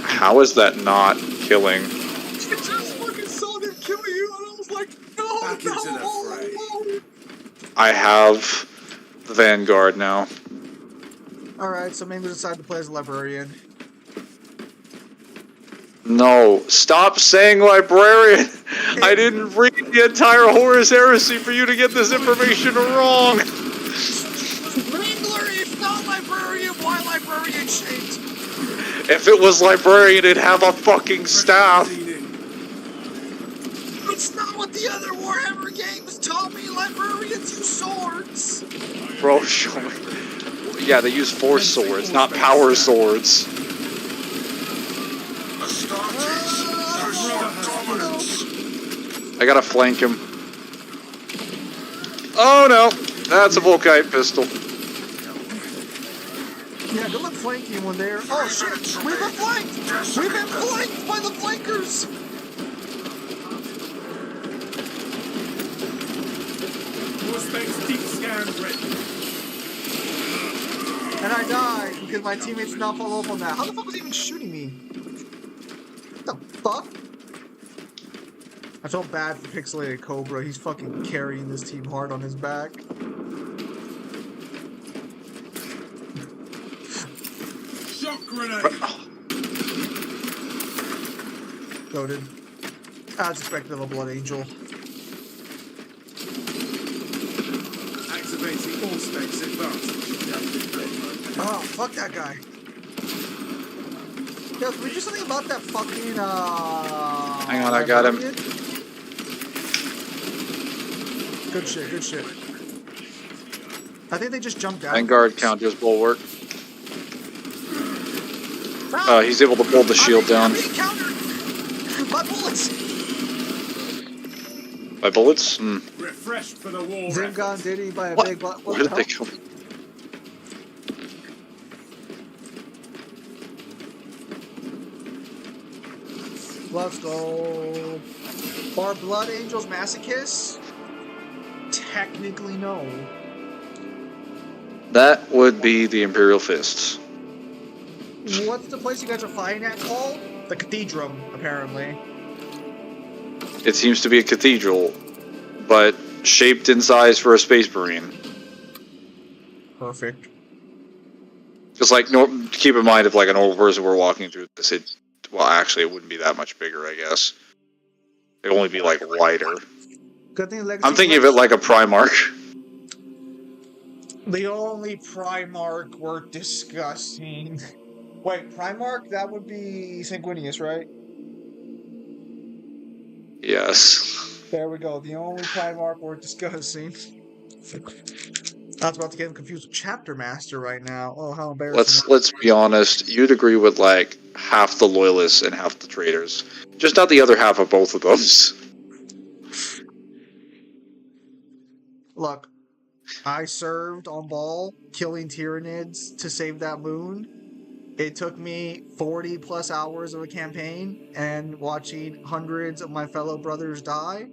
How is that not killing? I just fucking saw them kill you, and I was like, no! I have the Vanguard now. Alright, so Mangler decided to play as a librarian. No, stop saying librarian! I didn't read the entire Horus Heresy for you to get this information wrong! Mangler is not librarian! Why librarian shaped? If it was librarian, it'd have a fucking staff! It's not what the other Warhammer games taught me! Librarians use swords! Bro, show me. Yeah, they use force swords, not power swords. I gotta flank him. Oh no! That's a Volkite pistol. Yeah, good luck flanking when they're... Oh shit! We've been flanked! We've been flanked by the flankers! Deep scan ready. And I died because my teammates did not follow up on that. How the fuck was he even shooting me? What the fuck? I felt bad for Pixelated Cobra. He's fucking carrying this team hard on his back. Shock grenade. Goated. As expected of a Blood Angel. activating all specs advanced. Oh, fuck that guy. Yo, can we do something about that fucking, Hang on, I got him. librarian? Good shit, good shit. I think they just jumped down. Vanguard counters bulwark. Ah! He's able to pull the shield down. I'm being countered by bullets. By bullets? Hmm. Refreshed for the war. Zingon Diddy by a What? big butt. Where did they come? Let's go. Are Blood Angels masochists? Technically, no. That would be the Imperial Fists. What's the place you guys are fighting at called? The Cathedral, apparently. It seems to be a cathedral, but shaped in size for a Space Marine. Perfect. Just like, keep in mind if like an old person were walking through this, well, actually, it wouldn't be that much bigger, I guess. It'd only be like wider. Good thing Legacy I'm thinking of it like a Primarch. The only Primarch were disgusting. Wait, Primarch? That would be Sanguinius, right? Yes. There we go. The only Primarch were disgusting. I was about to get him confused with Chapter Master right now. Oh, how embarrassing. Let's be honest. You'd agree with like half the loyalists and half the traitors. Just not the other half of both of those. Look, I served on Ball, killing Tyranids to save that moon. It took me 40 plus hours of a campaign and watching hundreds of my fellow brothers die.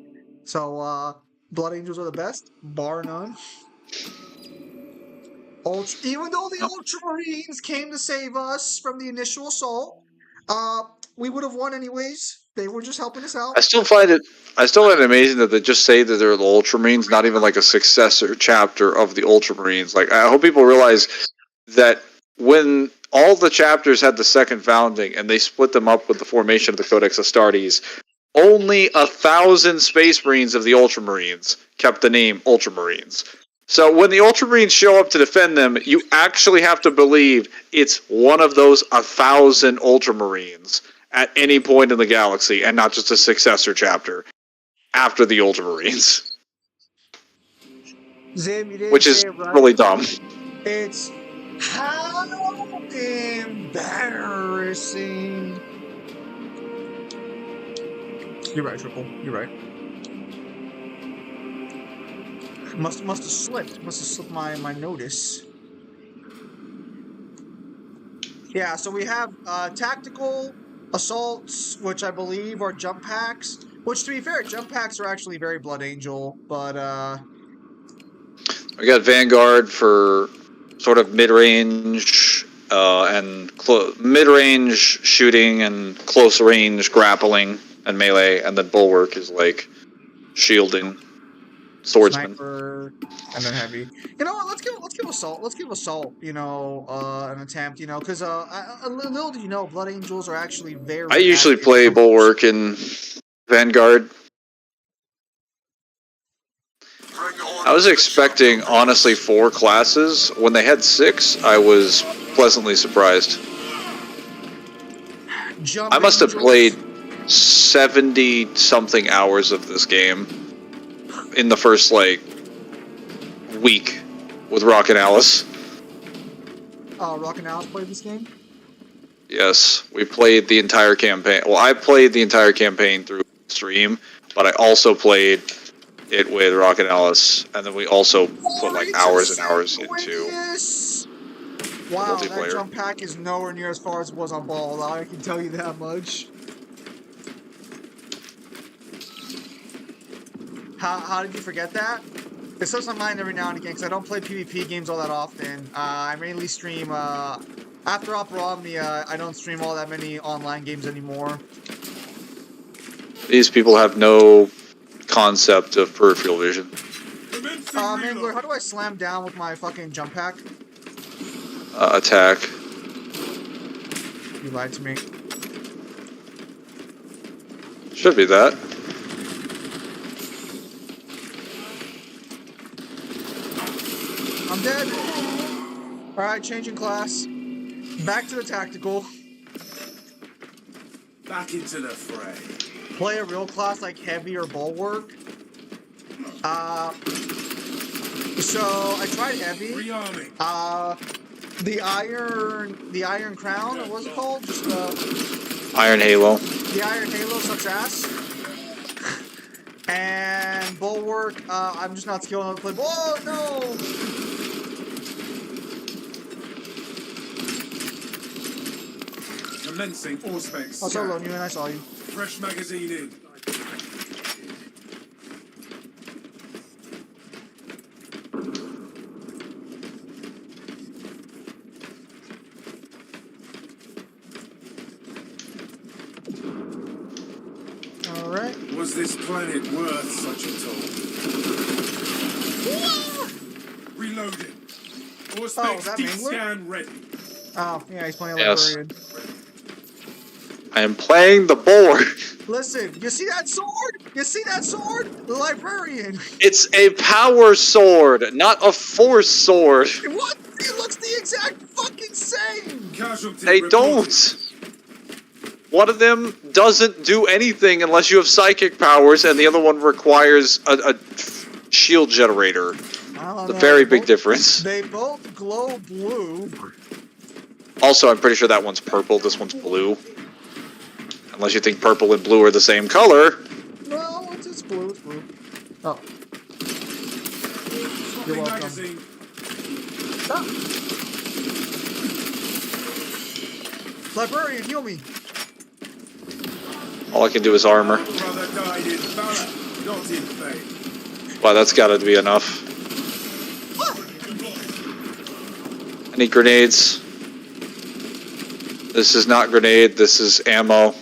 So, Blood Angels are the best, bar none. Even though the Ultramarines came to save us from the initial assault, we would have won anyways. They were just helping us out. I still find it amazing that they just say that they're the Ultramarines, not even like a successor chapter of the Ultramarines. Like, I hope people realize that when all the chapters had the second founding and they split them up with the formation of the Codex Astartes, only 1,000 Space Marines of the Ultramarines kept the name Ultramarines. So when the Ultramarines show up to defend them, you actually have to believe it's one of those 1,000 Ultramarines at any point in the galaxy, and not just a successor chapter after the Ultramarines. Zim, you didn't Which is say it right. really dumb. It's how embarrassing. You're right, Triple. You're right. Must have slipped. Must have slipped my notice. Yeah, so we have tactical assaults, which I believe are jump packs. Which, to be fair, jump packs are actually very Blood Angel, but We got Vanguard for sort of mid-range and mid-range shooting and close-range grappling and melee, and then Bulwark is like shielding, swordsman. Sniper, and then heavy. You know what? Let's give assault. Let's give assault. You know, an attempt. You know, because little do you know, Blood Angels are actually very. I usually active play in- Bulwark in Vanguard. I was expecting, honestly, 4 classes. When they had 6, I was pleasantly surprised. Jump I must have Angels. played 70-something hours of this game in the first, like, week with Rock and Alice. Rock and Alice played this game. Yes, we played the entire campaign. Well, I played the entire campaign through stream, but I also played it with Rock and Alice, and then we also put like hours and hours into Wow, that multiplayer. jump pack is nowhere near as far as it was on Ball. I can tell you that much. How did you forget that? It slips my mind every now and again because I don't play PvP games all that often. I mainly stream, after Opera Omni, I don't stream all that many online games anymore. These people have no concept of peripheral vision. Mangler, how do I slam down with my fucking jump pack? Attack. You lied to me. Should be that. I'm dead. Alright, changing class. Back to the tactical. Back into the fray. Play a real class like heavy or bulwark. So I tried heavy. Rearming. The iron crown, or what's it called? Just Iron Halo. the iron halo sucks ass. And bulwark, I'm just not skilled enough to play. Oh no! Commencing Auspex. I saw you and I saw you. Fresh magazine in. Alright. Was this planet worth such a toll? Reloading. Auspex that deep Mangler? scan ready. Oh, yeah, he's playing a Yes. librarian. I am playing the board. Listen, you see that sword? You see that sword? The librarian. It's a power sword, not a force sword. What? It looks the exact fucking same. Casualty They reported. don't. One of them doesn't do anything unless you have psychic powers, and the other one requires a shield generator. I don't It's know. a very They big both- difference. They both glow blue. Also, I'm pretty sure that one's purple, this one's blue. Unless you think purple and blue are the same color. No, it's blue. It's blue. Oh. You're Swapping welcome. magazine. Ah. Librarian, heal me. All I can do is armor. Our brother died in valor, not in vain. Wow, that's gotta be enough. I need grenades. This is not grenade, this is ammo.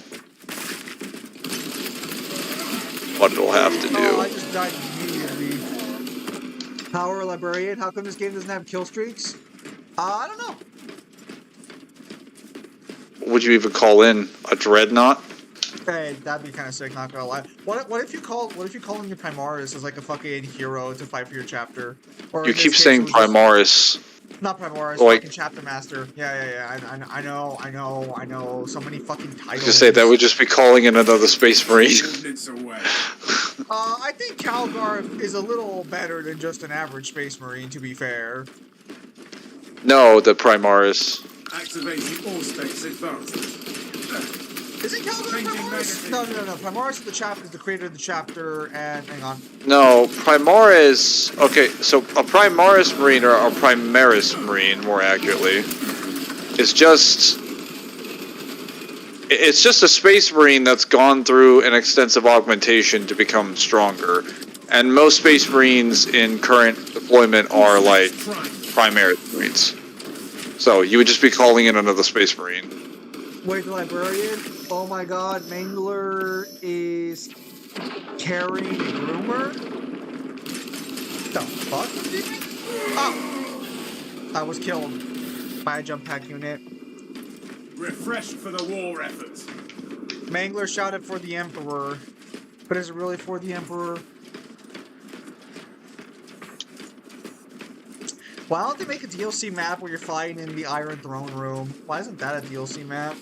What it'll have to Oh, I do. just died immediately. Power Librarian, how come this game doesn't have kill streaks? I don't know. What would you even call in? A dreadnought? Hey, that'd be kind of sick, not gonna lie. What if you call in your Primaris as like a fucking hero to fight for your chapter? Or You in this keep case, saying it was just- Primaris. Not Primaris, Like- fucking Chapter Master. Yeah. I know. So many fucking titles. Just say that would just be calling in another Space Marine. Ordnance away. I think Calgar is a little better than just an average Space Marine, to be fair. No, the Primaris. Activating Auspex advantage. Isn't Calgar Changing Primaris? magazine. No. Primaris is the chapter, is the creator of the chapter, and hang on. No, Primaris. Okay, so a Primaris Marine, or a Primaris Marine, more accurately, is just. It's just a Space Marine that's gone through an extensive augmentation to become stronger. And most Space Marines in current deployment are like Primaris Marines. So you would just be calling in another Space Marine. Wait, the Librarian? Oh my god, Mangler is carrying Groomer? The fuck? Oh! I was killed by a jump pack unit. Refreshed for the war effort. Mangler shouted for the Emperor. But is it really for the Emperor? Why don't they make a DLC map where you're fighting in the Iron Throne Room? Why isn't that a DLC map?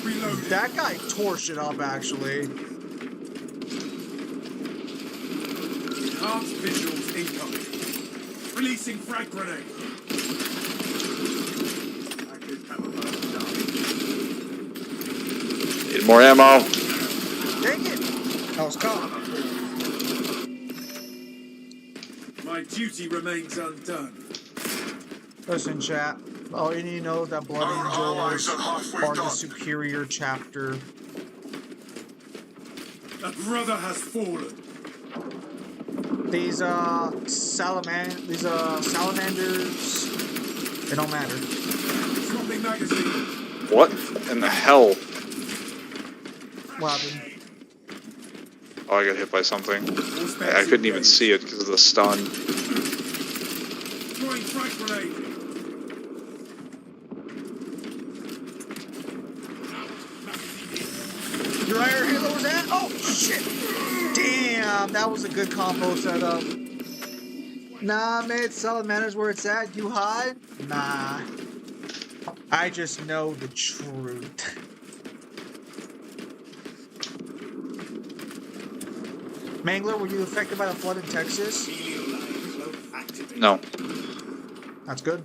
Reloading. That guy tore shit up, actually. Enhanced visuals incoming. Releasing frag grenade. I could have a bird Need more ammo. Dang it! That was tough. My duty remains undone. Listen, chat. All you need to know is that Blood Our allies Angels are halfway are the done. superior chapter. A brother has fallen. These salamanders, they don't matter. Swapping magazine. What in the hell? What happened? Oh, I got hit by something. Auspex I couldn't even engaged. see it because of the stun. Throwing frag grenade. Dryer Halo was at? Oh, shit. Damn, that was a good combo setup. Nah, mate, Salamander's where it's at. You hide? Nah. I just know the truth. Mangler, were you affected by the flood in Texas? No. That's good.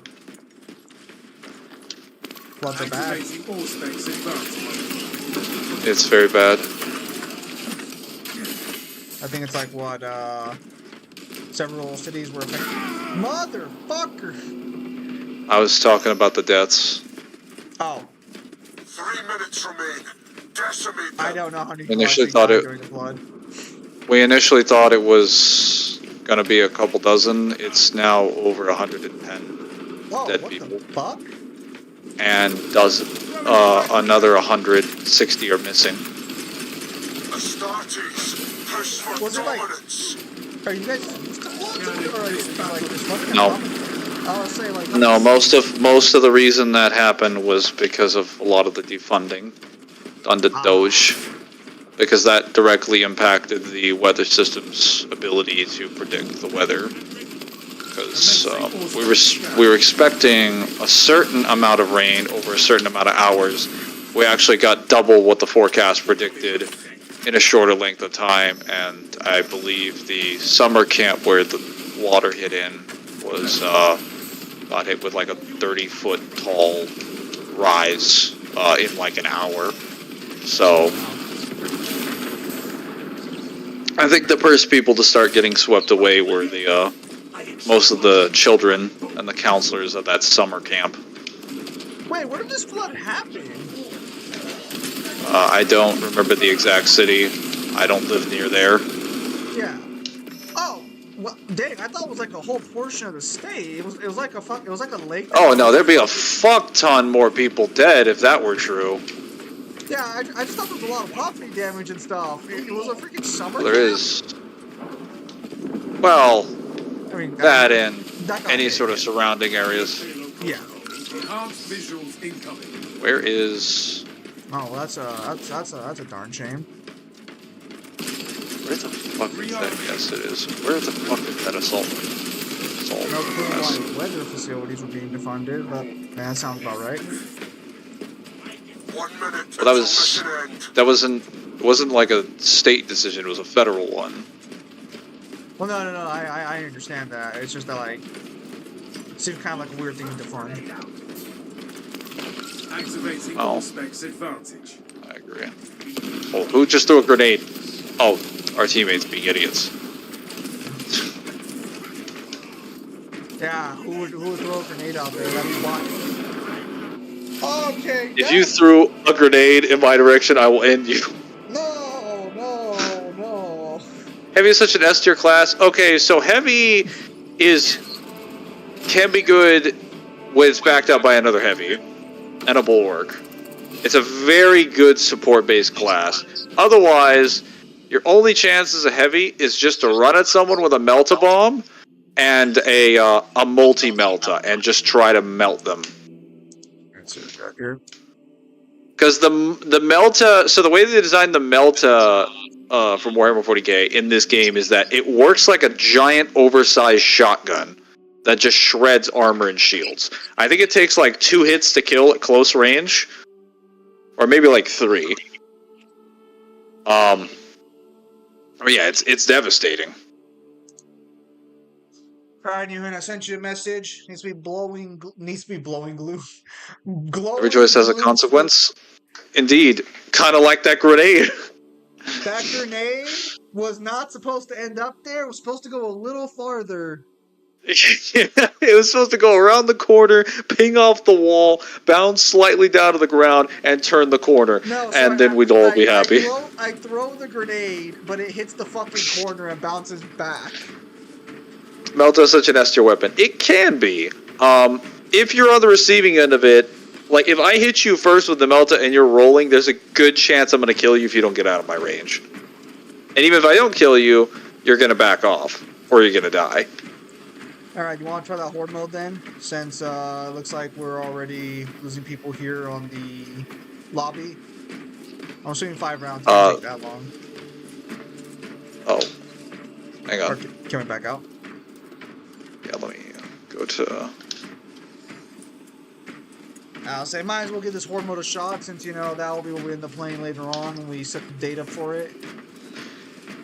Floods are bad. Activating all specs advanced. It's very bad. I think it's like what, several cities were affected. Motherfucker! I was talking about the deaths. Oh, 3 minutes remain. Decimate them. I don't know how many Initially people thought actually it- died during the flood. We initially thought it was gonna be a couple dozen. It's now over 110 Whoa, dead what people. the fuck? And another 160 are missing. Astartes, push for Was it like- dominance. Are you guys used to floods, or are you like this fucking No. I was saying like No, most of the reason that happened was because of a lot of the defunding under Doge, because that directly impacted the weather system's ability to predict the weather. Because we were expecting a certain amount of rain over a certain amount of hours. We actually got double what the forecast predicted in a shorter length of time, and I believe the summer camp where the water hit in was got hit with like a 30-foot tall rise in like an hour. So I think the first people to start getting swept away were the most of the children and the counselors of that summer camp. Wait, where did this flood happen? I don't remember the exact city. I don't live near there. Yeah. Oh, well, dang! I thought it was like a whole portion of the state. It was like a lake. Oh no, there'd be a fuck ton more people dead if that were true. Yeah, I just thought there was a lot of property damage and stuff. It was a freaking summer. Well, there is. Well, I mean, that and that got any hit. sort of surrounding areas. Yeah. Enhanced visuals incoming. Where is? Oh, well, that's a darn shame. Where the fuck is that? Yes, it is. Where the fuck is that assault? No clue why weather facilities were being defunded, but that sounds about right. 1 minute. Well, that until was mission end. that wasn't like a state decision. It was a federal one. Well, no, I understand that. It's just that, like, it seems kind of like a weird thing to defund. Activating Oh. all specs advantage. I agree. Oh, who just threw a grenade? Oh, our teammates being idiots. Yeah, who would throw a grenade out there? That'd be why. Okay. If you threw a grenade in my direction, I will end you. No. Heavy is such an S tier class. Okay, so heavy can be good when it's backed up by another heavy and a bulwark. It's a very good support-based class. Otherwise, your only chance as a heavy is just to run at someone with a melta-bomb and a multi-melta and just try to melt them. That's it right here. Because the melta, so the way they designed the melta from Warhammer 40k in this game is that it works like a giant oversized shotgun that just shreds armor and shields. I think it takes like 2 hits to kill at close range, or maybe like 3. Oh yeah, it's devastating. Alright, Newman, I sent you a message. Needs to be blowing glue. Glowing Every choice has a glue. consequence. Indeed, kind of like that grenade. That grenade was not supposed to end up there. It was supposed to go a little farther. It was supposed to go around the corner, ping off the wall, bounce slightly down to the ground, and turn the corner. No, so And then we'd all be happy. I throw the grenade, but it hits the fucking corner and bounces back. Melta is such an S tier weapon. It can be. If you're on the receiving end of it, like if I hit you first with the Melta and you're rolling, there's a good chance I'm going to kill you if you don't get out of my range. And even if I don't kill you, you're going to back off, or you're going to die. Alright, you want to try that horde mode then? Since it looks like we're already losing people here on the lobby. I'm assuming 5 rounds can't take that long. Oh, hang Or on. can we back out? Yeah, let me go to. I'll say might as well give this horde mode a shot since you know that will be what we end up playing later on when we set the data for it.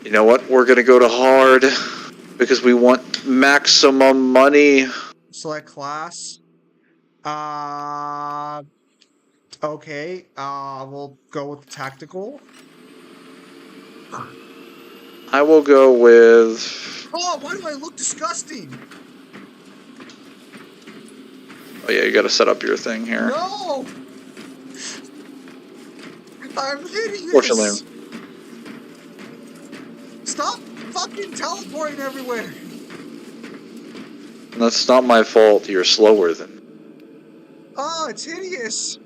You know what? We're gonna go to hard because we want maximum money. Select class. Okay. We'll go with tactical. I will go with. Oh, why do I look disgusting? Oh yeah, you gotta set up your thing here. No! I'm hideous! Fortunately. Stop fucking teleporting everywhere! That's not my fault. You're slower than. Oh, it's hideous!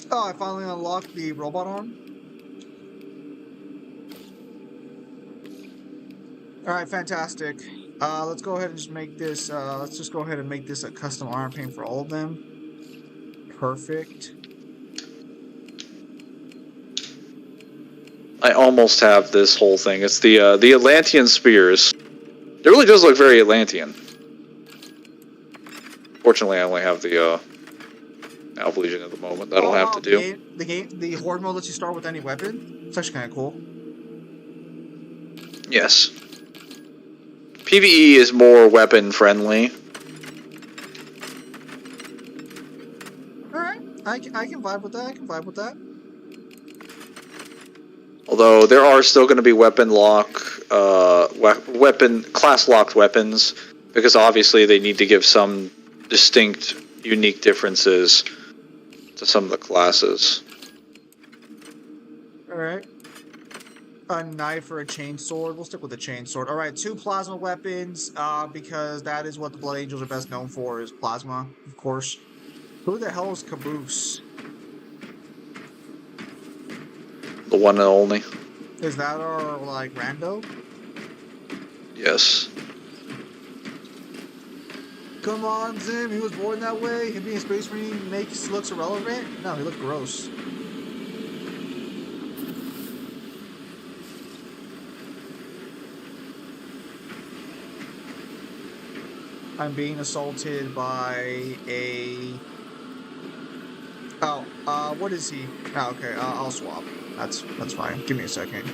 Oh, I finally unlocked the robot arm. Alright, fantastic. Let's go ahead and just make this, let's just go ahead and make this a custom arm paint for all of them. Perfect. I almost have this whole thing. It's the Atlantean spears. It really does look very Atlantean. Fortunately, I only have the Alpha Legion at the moment. That'll have to do. The horde mode lets you start with any weapon. It's actually kind of cool. Yes. PvE is more weapon friendly. Alright, I can vibe with that. I can vibe with that. Although there are still going to be weapon class locked weapons, because obviously they need to give some distinct, unique differences to some of the classes. Alright. A knife or a chainsword. We'll stick with the chainsword. Alright, 2 plasma weapons, because that is what the Blood Angels are best known for, is plasma, of course. Who the hell is Caboose? The one and only. Is that our, like, rando? Yes. Come on, Zim, he was born that way? Him being a Space Marine makes looks irrelevant? No, he looked gross. I'm being assaulted by a... Oh, what is he? Oh, okay, I'll swap. That's fine. Give me a second.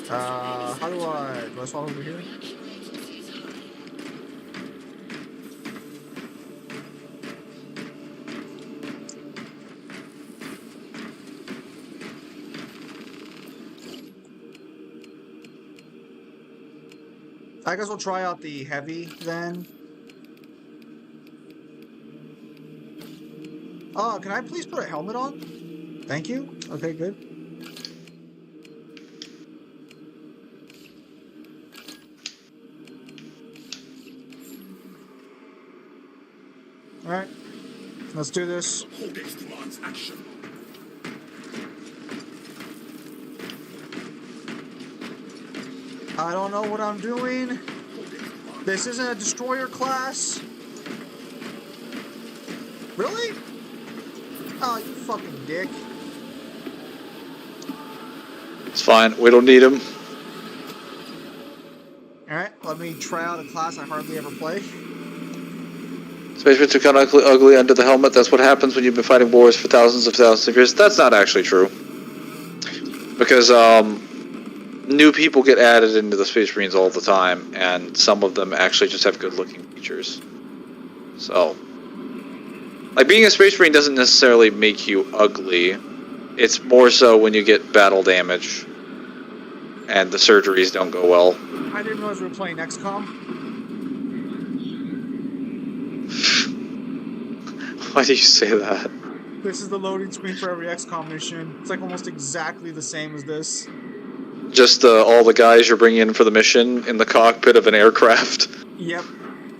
How do I swap over here? I guess we'll try out the heavy then. Oh, can I please put a helmet on? Thank you. Okay, good. Alright. Let's do this. Codex demands action. I don't know what I'm doing. This isn't a destroyer class. Really? Oh, you fucking dick. It's fine. We don't need him. Alright, let me try out a class I hardly ever play. Spacemen become ugly under the helmet. That's what happens when you've been fighting wars for thousands of years. That's not actually true. Because, new people get added into the Space Marines all the time, and some of them actually just have good-looking features. So, like, being a Space Marine doesn't necessarily make you ugly. It's more so when you get battle damage, and the surgeries don't go well. I didn't realize we were playing XCOM. Why do you say that? This is the loading screen for every XCOM mission. It's like almost exactly the same as this. Just all the guys you're bringing in for the mission in the cockpit of an aircraft. Yep.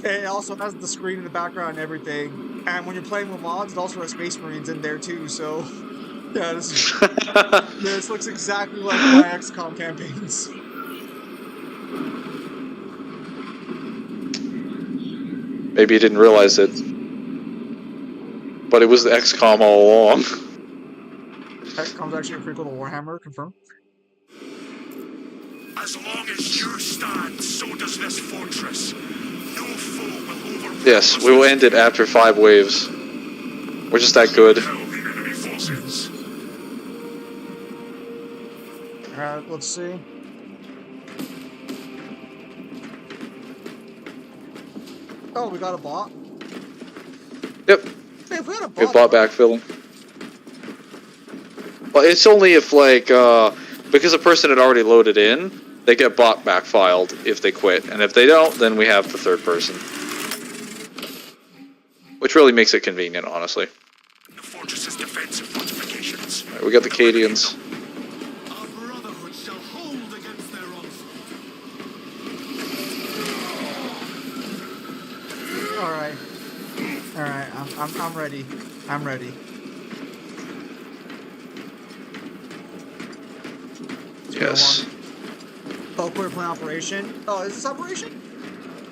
It also has the screen in the background and everything. And when you're playing with mods, it also has Space Marines in there too, so... Yeah, this looks exactly like my XCOM campaigns. Maybe you didn't realize it. But it was the XCOM all along. XCOM's actually a prequel to Warhammer, confirmed. As long as you stand, so does this fortress. No foe will overrun Yes, us. we will end it after 5 waves. We're just that good. Hell the enemy forces. Alright, let's see. Oh, we got a bot? Yep, Hey, if we had a bot... good bot backfilling. Well, it's only if, like, because a person had already loaded in, they get bot backfiled if they quit. And if they don't, then we have the third person. Which really makes it convenient, honestly. The fortress's defensive fortifications. Alright, we got the Cadians. Our brotherhood shall hold against their onslaught. Alright. Alright, I'm ready. I'm ready. Yes. Oh, we're playing Operation? Oh, is this Operation?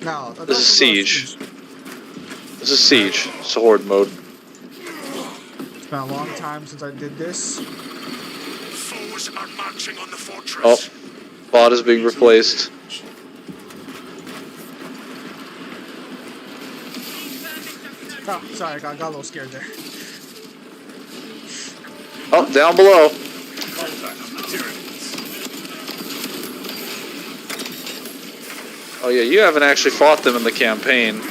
No. This is Siege. This is Siege. It's a Horde mode. It's been a long time since I did this. Foes are marching on the fortress. Oh, bot is being replaced. Oh, sorry, I got a little scared there. Oh, down below. Oh yeah, you haven't actually fought them in the campaign.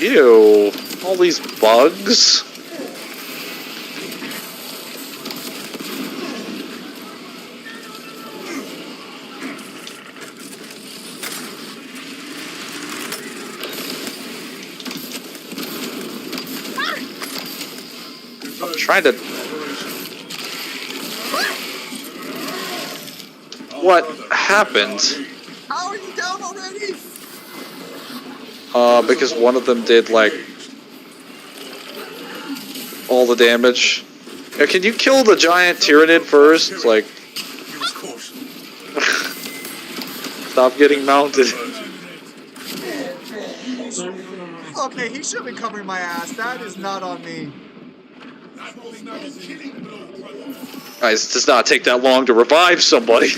Ew, all these bugs. I'm trying to... What happened? How are you down already? Because one of them did, like, all the damage. Yeah, can you kill the giant Tyrannid first? Like, stop getting mounted. Okay, he should be covering my ass. That is not on me. Guys, it does not take that long to revive somebody.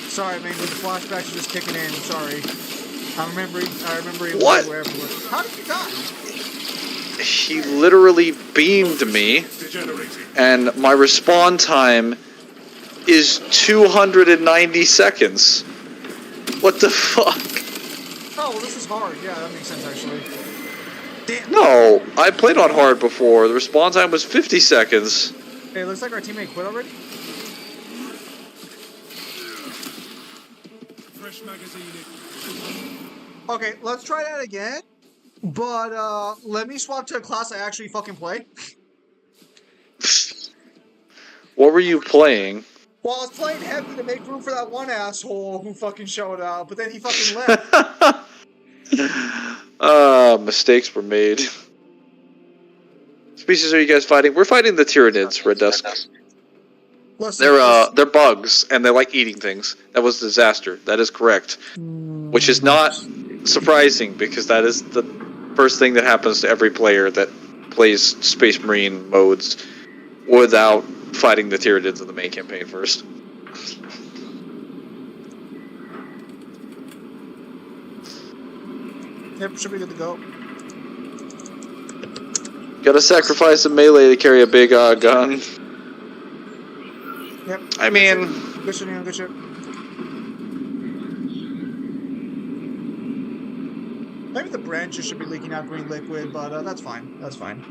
Sorry, man, with the flashbacks are just kicking in. Sorry. I remember What? wherever. How did you die? He literally beamed me, and my respawn time is 290 seconds. What the fuck? Oh, well, this is hard. Yeah, that makes sense, actually. Damn. No, I played on hard before. The respawn time was 50 seconds. Hey, looks like our teammate quit already. Fresh magazine. Okay, let's try that again. But, let me swap to a class I actually fucking play. What were you playing? Well, I was playing heavy to make room for that one asshole who fucking showed up, but then he fucking left. Mistakes were made. Species are you guys fighting? We're fighting the Tyranids, Red Dusk. Listen, They're bugs, and they like eating things. That was a disaster. That is correct. Which is not surprising, because that is the first thing that happens to every player that plays Space Marine modes without fighting the Tyranids in the main campaign first. Yep, should be good to go. Gotta sacrifice a melee to carry a big gun. Yep. I mean... Good shit, man, good shit. Maybe the branches should be leaking out green liquid, but that's fine. That's fine.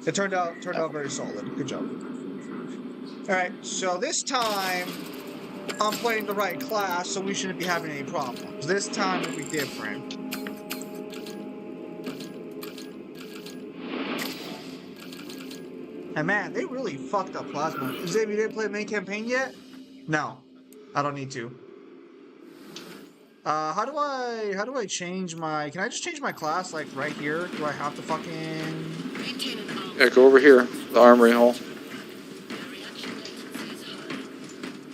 It turned out very solid. Good job. Alright, so this time I'm playing the right class, so we shouldn't be having any problems. This time it'll be different. And man, they really fucked up Plasma. Xavier, you didn't play the main campaign yet? No. I don't need to. How do I change my... Can I just change my class, like, right here? Do I have to fucking... Yeah, go over here. The armory hall.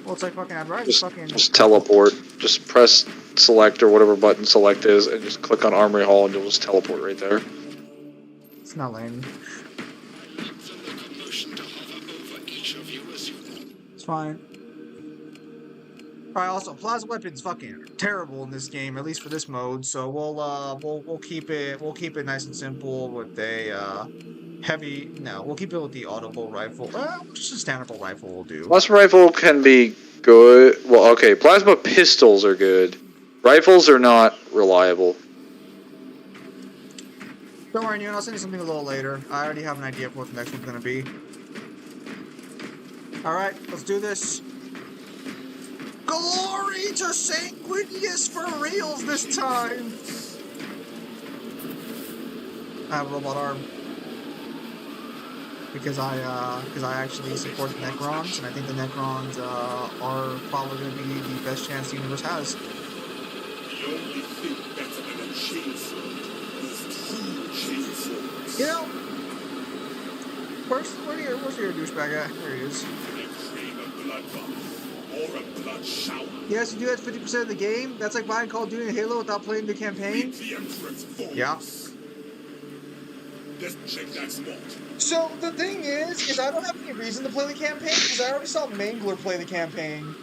Well, it's like fucking, I'd rather fucking... Just teleport. Just press select or whatever button select is, and just click on Armory Hall, and you'll just teleport right there. It's not lame. It's fine. Alright, also, plasma weapon's fucking terrible in this game, at least for this mode, so we'll keep it nice and simple with a, we'll keep it with the auto bolt rifle. Just a standard bolt rifle will do. Plasma rifle can be good. Well, okay, plasma pistols are good. Rifles are not reliable. Don't worry, I'll send you something a little later. I already have an idea of what the next one's gonna be. Alright, let's do this. Glory to Sanguinius for reals this time! I have a robot arm. Because I actually support the Necrons, and I think the Necrons are probably going to be the best chance the universe has. The only thing better than a chainsaw is true chainsaw. You know, where's your douchebag at? There he is. They crave a blood bath or a blood shower. Yes, you do that 50% of the game. That's like buying Call of Duty and Halo without playing the campaign. Meet the Emperor's force. Yeah. Let's check that spot. So the thing is I don't have any reason to play the campaign because I already saw Mangler play the campaign.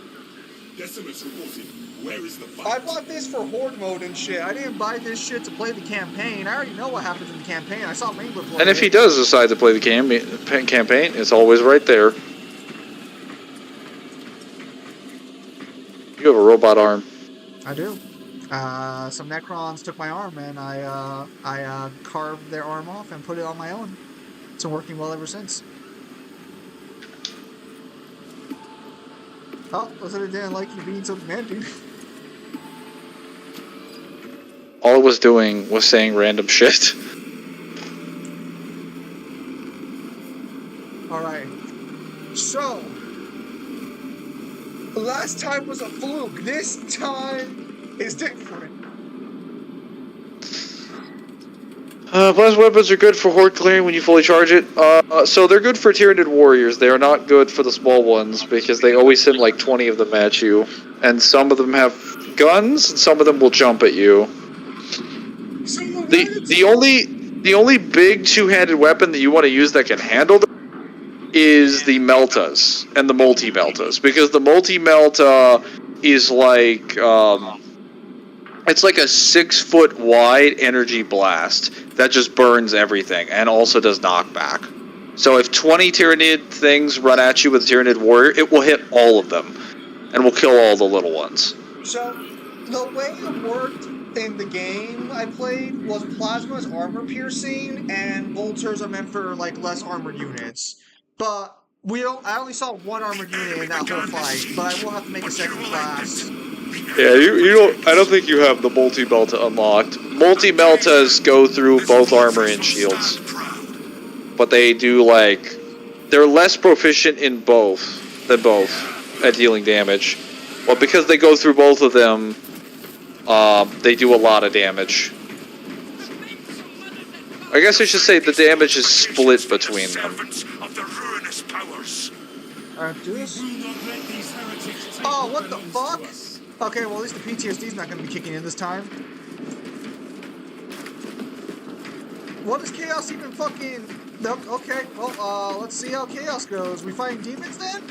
Decimus reporting. Where is the fight? I bought this for horde mode and shit. I didn't buy this shit to play the campaign. I already know what happens in the campaign. I saw Mangler play And if it. he does decide to play the campaign, it's always right there. You have a robot arm. I do. Some Necrons took my arm and I carved their arm off and put it on my own. It's been working well ever since. Oh, looks like I didn't like you being so demanding. All it was doing was saying random shit. Alright. So, the last time was a fluke. This time is different. Plasma weapons are good for horde clearing when you fully charge it. So they're good for Tyranid warriors. They are not good for the small ones because they always send like 20 of them at you. And some of them have guns, and some of them will jump at you. The only big two-handed weapon that you want to use that can handle them is the Meltas and the multi-Meltas. Because the multi-Melta is like, it's like a 6-foot wide energy blast that just burns everything and also does knockback. So if 20 Tyranid things run at you with a Tyranid warrior, it will hit all of them and will kill all the little ones. So, the way it worked in the game I played was Plasma's armor piercing and bolters are meant for like less armored units. But I only saw one armored unit in that whole fight, but I will have to make a second class. Yeah, you don't. I don't think you have the multi-melta unlocked. Multi-meltas go through both armor and shields, but they do they're less proficient in both than both at dealing damage. Well, because they go through both of them, they do a lot of damage. I guess I should say the damage is split between them. Alright, do this. Oh, what the fuck? Okay, well at least the PTSD's not going to be kicking in this time. What is Chaos even fucking... Okay, well, let's see how Chaos goes. We fighting demons then?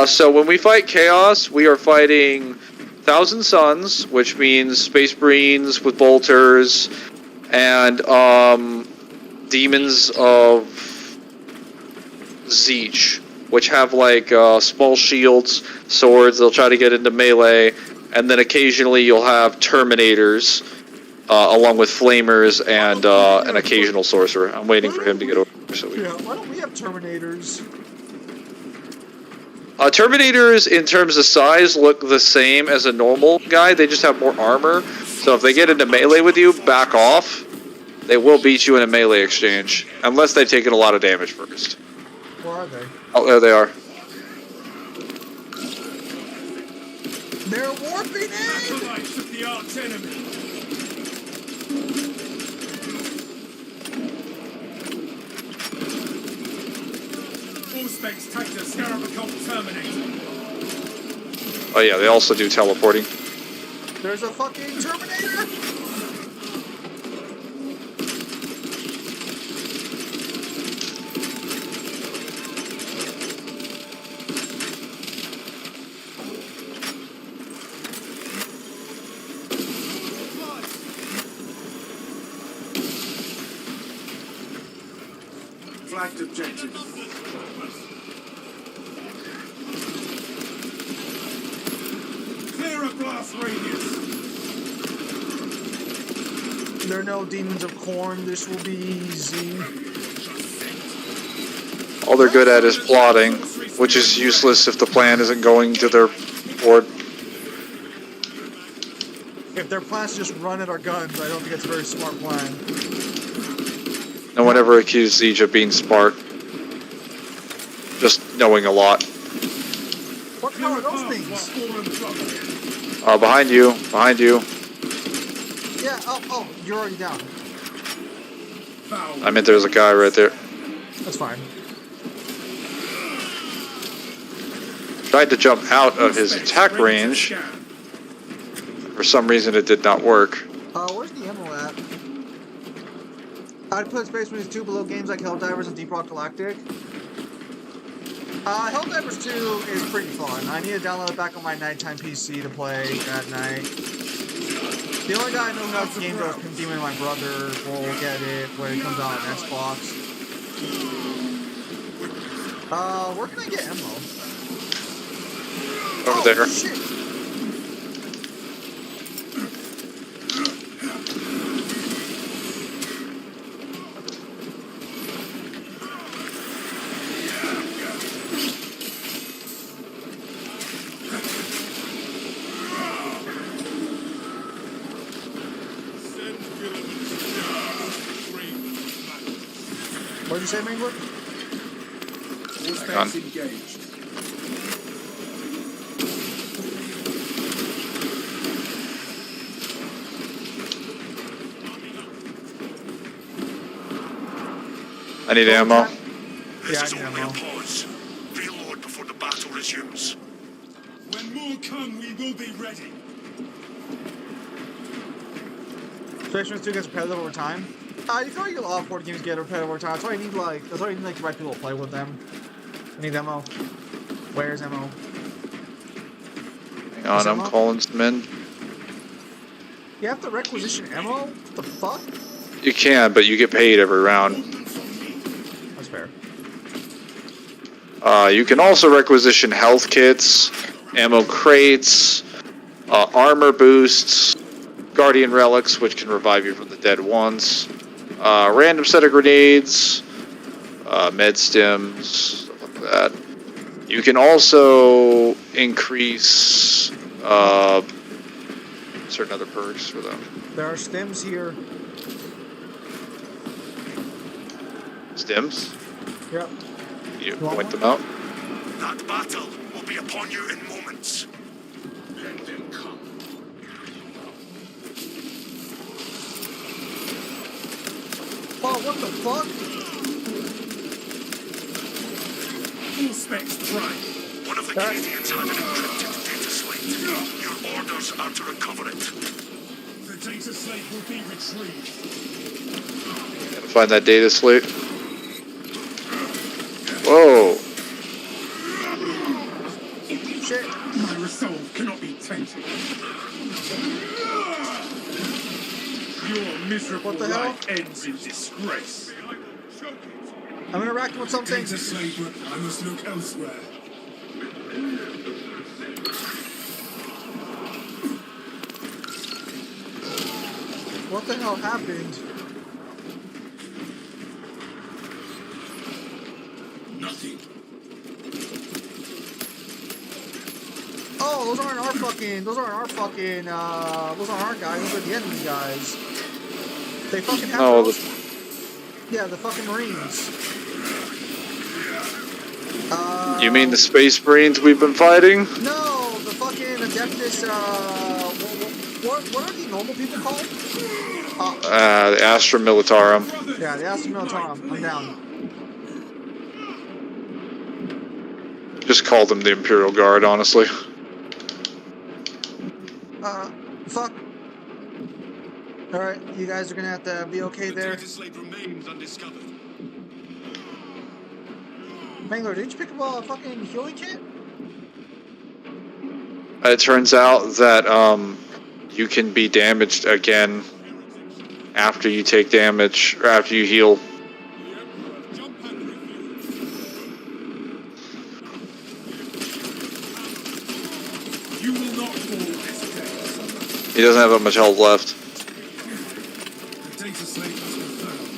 So when we fight Chaos, we are fighting Thousand Suns, which means Space Marines with bolters, and Demons of Zeech, which have small shields, swords. They'll try to get into melee, and then occasionally you'll have Terminators, along with Flamers and an occasional Sorcerer. I'm waiting for him to get over. Yeah, why don't we have Terminators? Terminators, in terms of size, look the same as a normal guy. They just have more armor. So if they get into melee with you, back off. They will beat you in a melee exchange, unless they've taken a lot of damage first. Where are they? Oh, there they are. They're warping in! Acolytes of the arch enemy. All specs take the Scarab Occult Terminator. Oh yeah, they also do teleporting. There's a fucking Terminator! Flagged objective. Clear a blast radius. There are no demons of corn. This will be easy. All they're good at is plotting, which is useless if the plan isn't going to their board. If their plans just run at our guns, I don't think it's a very smart plan. No one ever accused Siege of being smart. Just knowing a lot. What the hell are those things? Behind you, behind you. Yeah, oh, you're already down. I meant there's a guy right there. That's fine. Tried to jump out of his attack range. For some reason it did not work. Where's the ammo at? I'd put Space Marines 2 below games like Helldivers and Deep Rock Galactic. Helldivers 2 is pretty fun. I need to download it back on my nighttime PC to play at night. The only guy I know who has the game though is Pimp Demon, my brother. Will get it when it comes out on Xbox. Where can I get ammo? Over there. Shit. What did you say, Mangler? Hang on. Engaged. I need ammo. This Yeah, is I need only a ammo. pause. Reload before the battle resumes. When more come, we will be ready. Space Marines 2 gets repetitive over time. You can argue a lot of board games get repetitive over time. That's why you need to the right people to play with them. I need ammo. Where's ammo? Hang on, I'm calling some in. You have to requisition ammo? What the fuck? You can, but you get paid every round. That's fair. You can also requisition health kits, ammo crates, armor boosts, guardian relics, which can revive you from the dead once, random set of grenades, med stims, stuff like that. You can also increase certain other perks for them. There are stems here. Stims? Yep. You Want point one? them out. That battle will be upon you in moments. Let them come. Oh, what the fuck? Full specs prime. One of the Canadians had an encrypted data slate. Your orders are to recover it. The data slate will be retrieved. Gotta find that data slate. Whoa. Shit. My resolve cannot be tainted. Your miserable What the hell? life ends in disgrace. I'm interacting with something. Data slate, but I must look elsewhere. What the hell happened? Nothing. Oh, those aren't our fucking, those aren't our guys, those are the enemy guys. They fucking have Oh, those. Yeah, the fucking Marines. You mean the Space Marines we've been fighting? No, the fucking Adeptus, what are the normal people called? The Astra Militarum. Yeah, the Astra Militarum. I'm down. Just call them the Imperial Guard, honestly. Fuck. Alright, you guys are gonna have to be okay The there. data slate remains undiscovered. Mangler, did you pick up a fucking healing kit? It turns out that you can be damaged again after you take damage or after you heal. Jump and refuel. You will not fall this day. He doesn't have that much health left. The data slate was confirmed.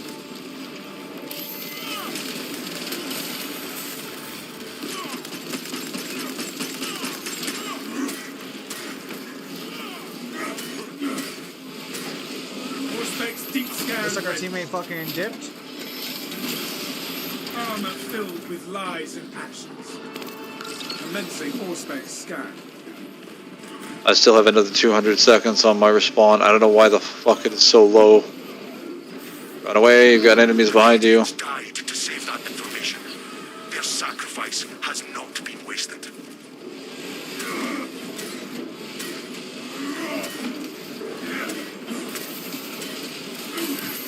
Auspex deep scan. Looks like our ready. teammate fucking dipped. Armor filled with lies and actions. Commencing Auspex scan. I still have another 200 seconds on my respawn. I don't know why the fuck it is so low. Run away, you've got enemies behind you. Died to save that information. Their sacrifice has not been wasted.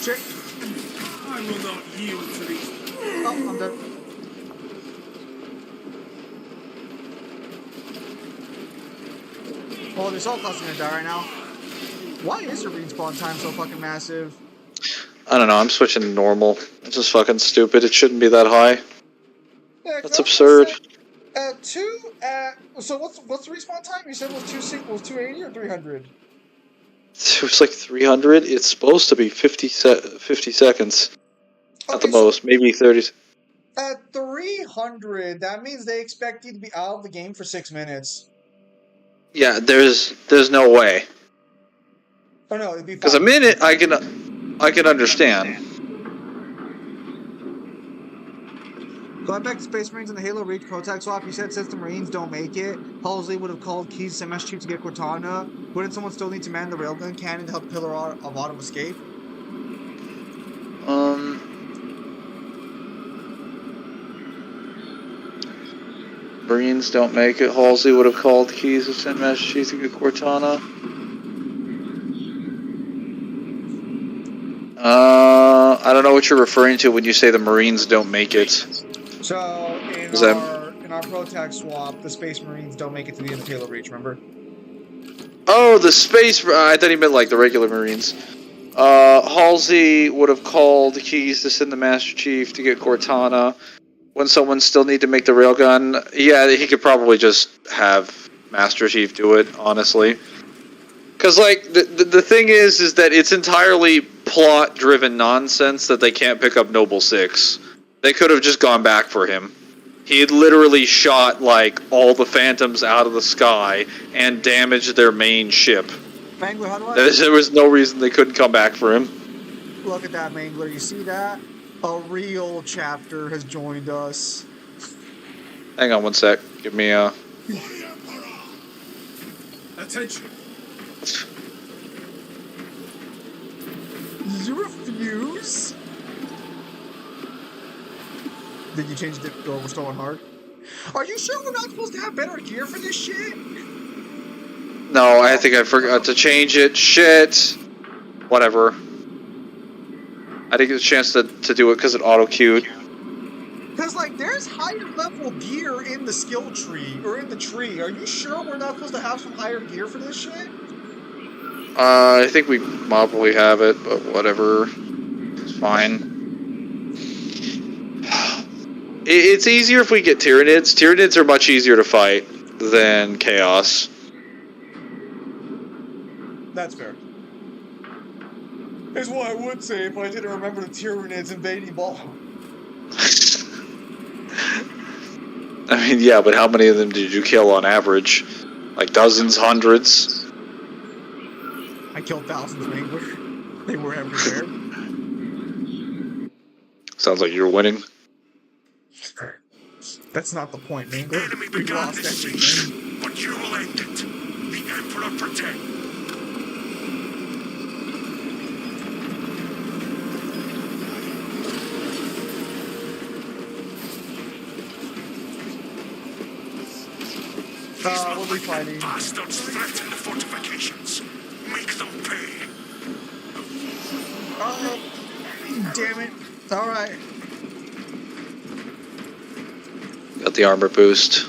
Shit. I will not yield to these. Oh, I'm dead. Oh, the assault class is gonna die right now. Why is your respawn time so fucking massive? I don't know, I'm switching to normal. It's just fucking stupid. It shouldn't be that high. Yeah, That's absurd. So what's the respawn time? You said it was 280 or 300? It was like 300. It's supposed to be 50 seconds at the most, maybe 30. At 300, that means they expect you to be out of the game for 6 minutes. Yeah, there's no way. Oh no, it'd be Because a 5 minute I can understand. Going back to Space Marines and the Halo Reach Protect swap, you said since the Marines don't make it, Halsey would have called Keys to MS Chief to get Cortana. Wouldn't someone still need to man the railgun cannon to help Pillar of Autumn escape? Marines don't make it. Halsey would have called Keys to send Master Chief to get Cortana. I don't know what you're referring to when you say the Marines don't make it. So in our Protect swap, the Space Marines don't make it to the end of Halo Reach, remember? Oh, the space. I thought he meant like the regular Marines. Halsey would have called Keys to send the Master Chief to get Cortana. When someone still need to make the railgun, yeah, he could probably just have Master Chief do it, honestly. Because, like, the thing is that it's entirely plot-driven nonsense that they can't pick up Noble 6. They could have just gone back for him. He had literally shot, like, all the Phantoms out of the sky and damaged their main ship. Mangler, how do I... There was no reason they couldn't come back for him. Look at that, Mangler. You see that? A real chapter has joined us. Hang on one sec. Give me a... Attention. You refuse? Did you change the door? We're still on hard. Are you sure we're not supposed to have better gear for this shit? No, I think I forgot to change it. Shit. Whatever. I didn't get a chance to do it because it auto-queued. Because, like, there's higher level gear in the skill tree, or in the tree. Are you sure we're not supposed to have some higher gear for this shit? I think we probably have it, but whatever. It's fine. It's easier if we get Tyranids. Tyranids are much easier to fight than Chaos. That's fair. Here's what I would say if I didn't remember the Tyranids invading Ball. I mean, yeah, but how many of them did you kill on average? Like dozens, hundreds? I killed thousands, Mangler. They were everywhere. Sounds like you're winning. That's not the point, Mangler. Enemy We began lost this everything. siege, but you will end it. The Emperor protect. What are we fighting? Bastards threaten the fortifications. Make them pay. Oh, damn it. Alright. Got the armor boost.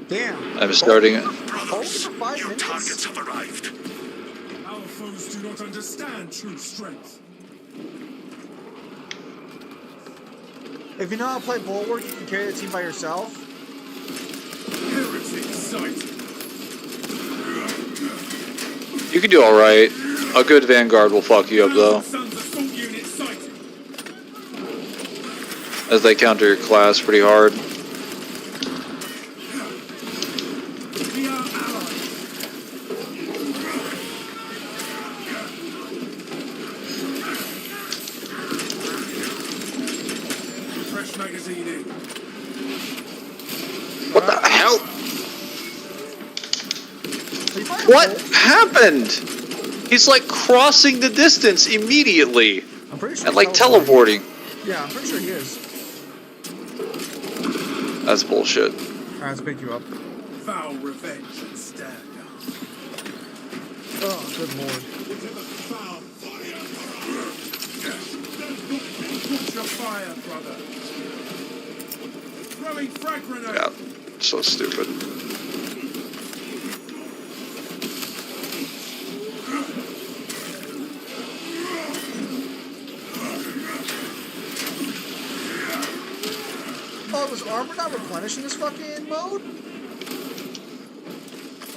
Damn. I'm starting it. Brothers, for 5 your minutes? targets have arrived. Our foes do not understand true strength. If you know how to play Bulwark, you can carry the team by yourself. Heretic sight. You can do alright. A good Vanguard will fuck you up though, Sons assault unit sighted. as they counter your class pretty hard. We are allies. Fresh magazine in. What the hell? Are you fighting What Bulwark? happened? He's like crossing the distance immediately. I'm pretty sure And like he's teleporting. teleporting. Yeah, I'm pretty sure he is. That's bullshit. Alright, let's pick you up. Foul revenge instead. Oh, good lord. Watch your fire, brother. Throwing frag grenade. Yeah, so stupid. Oh, was armor not replenished in this fucking mode?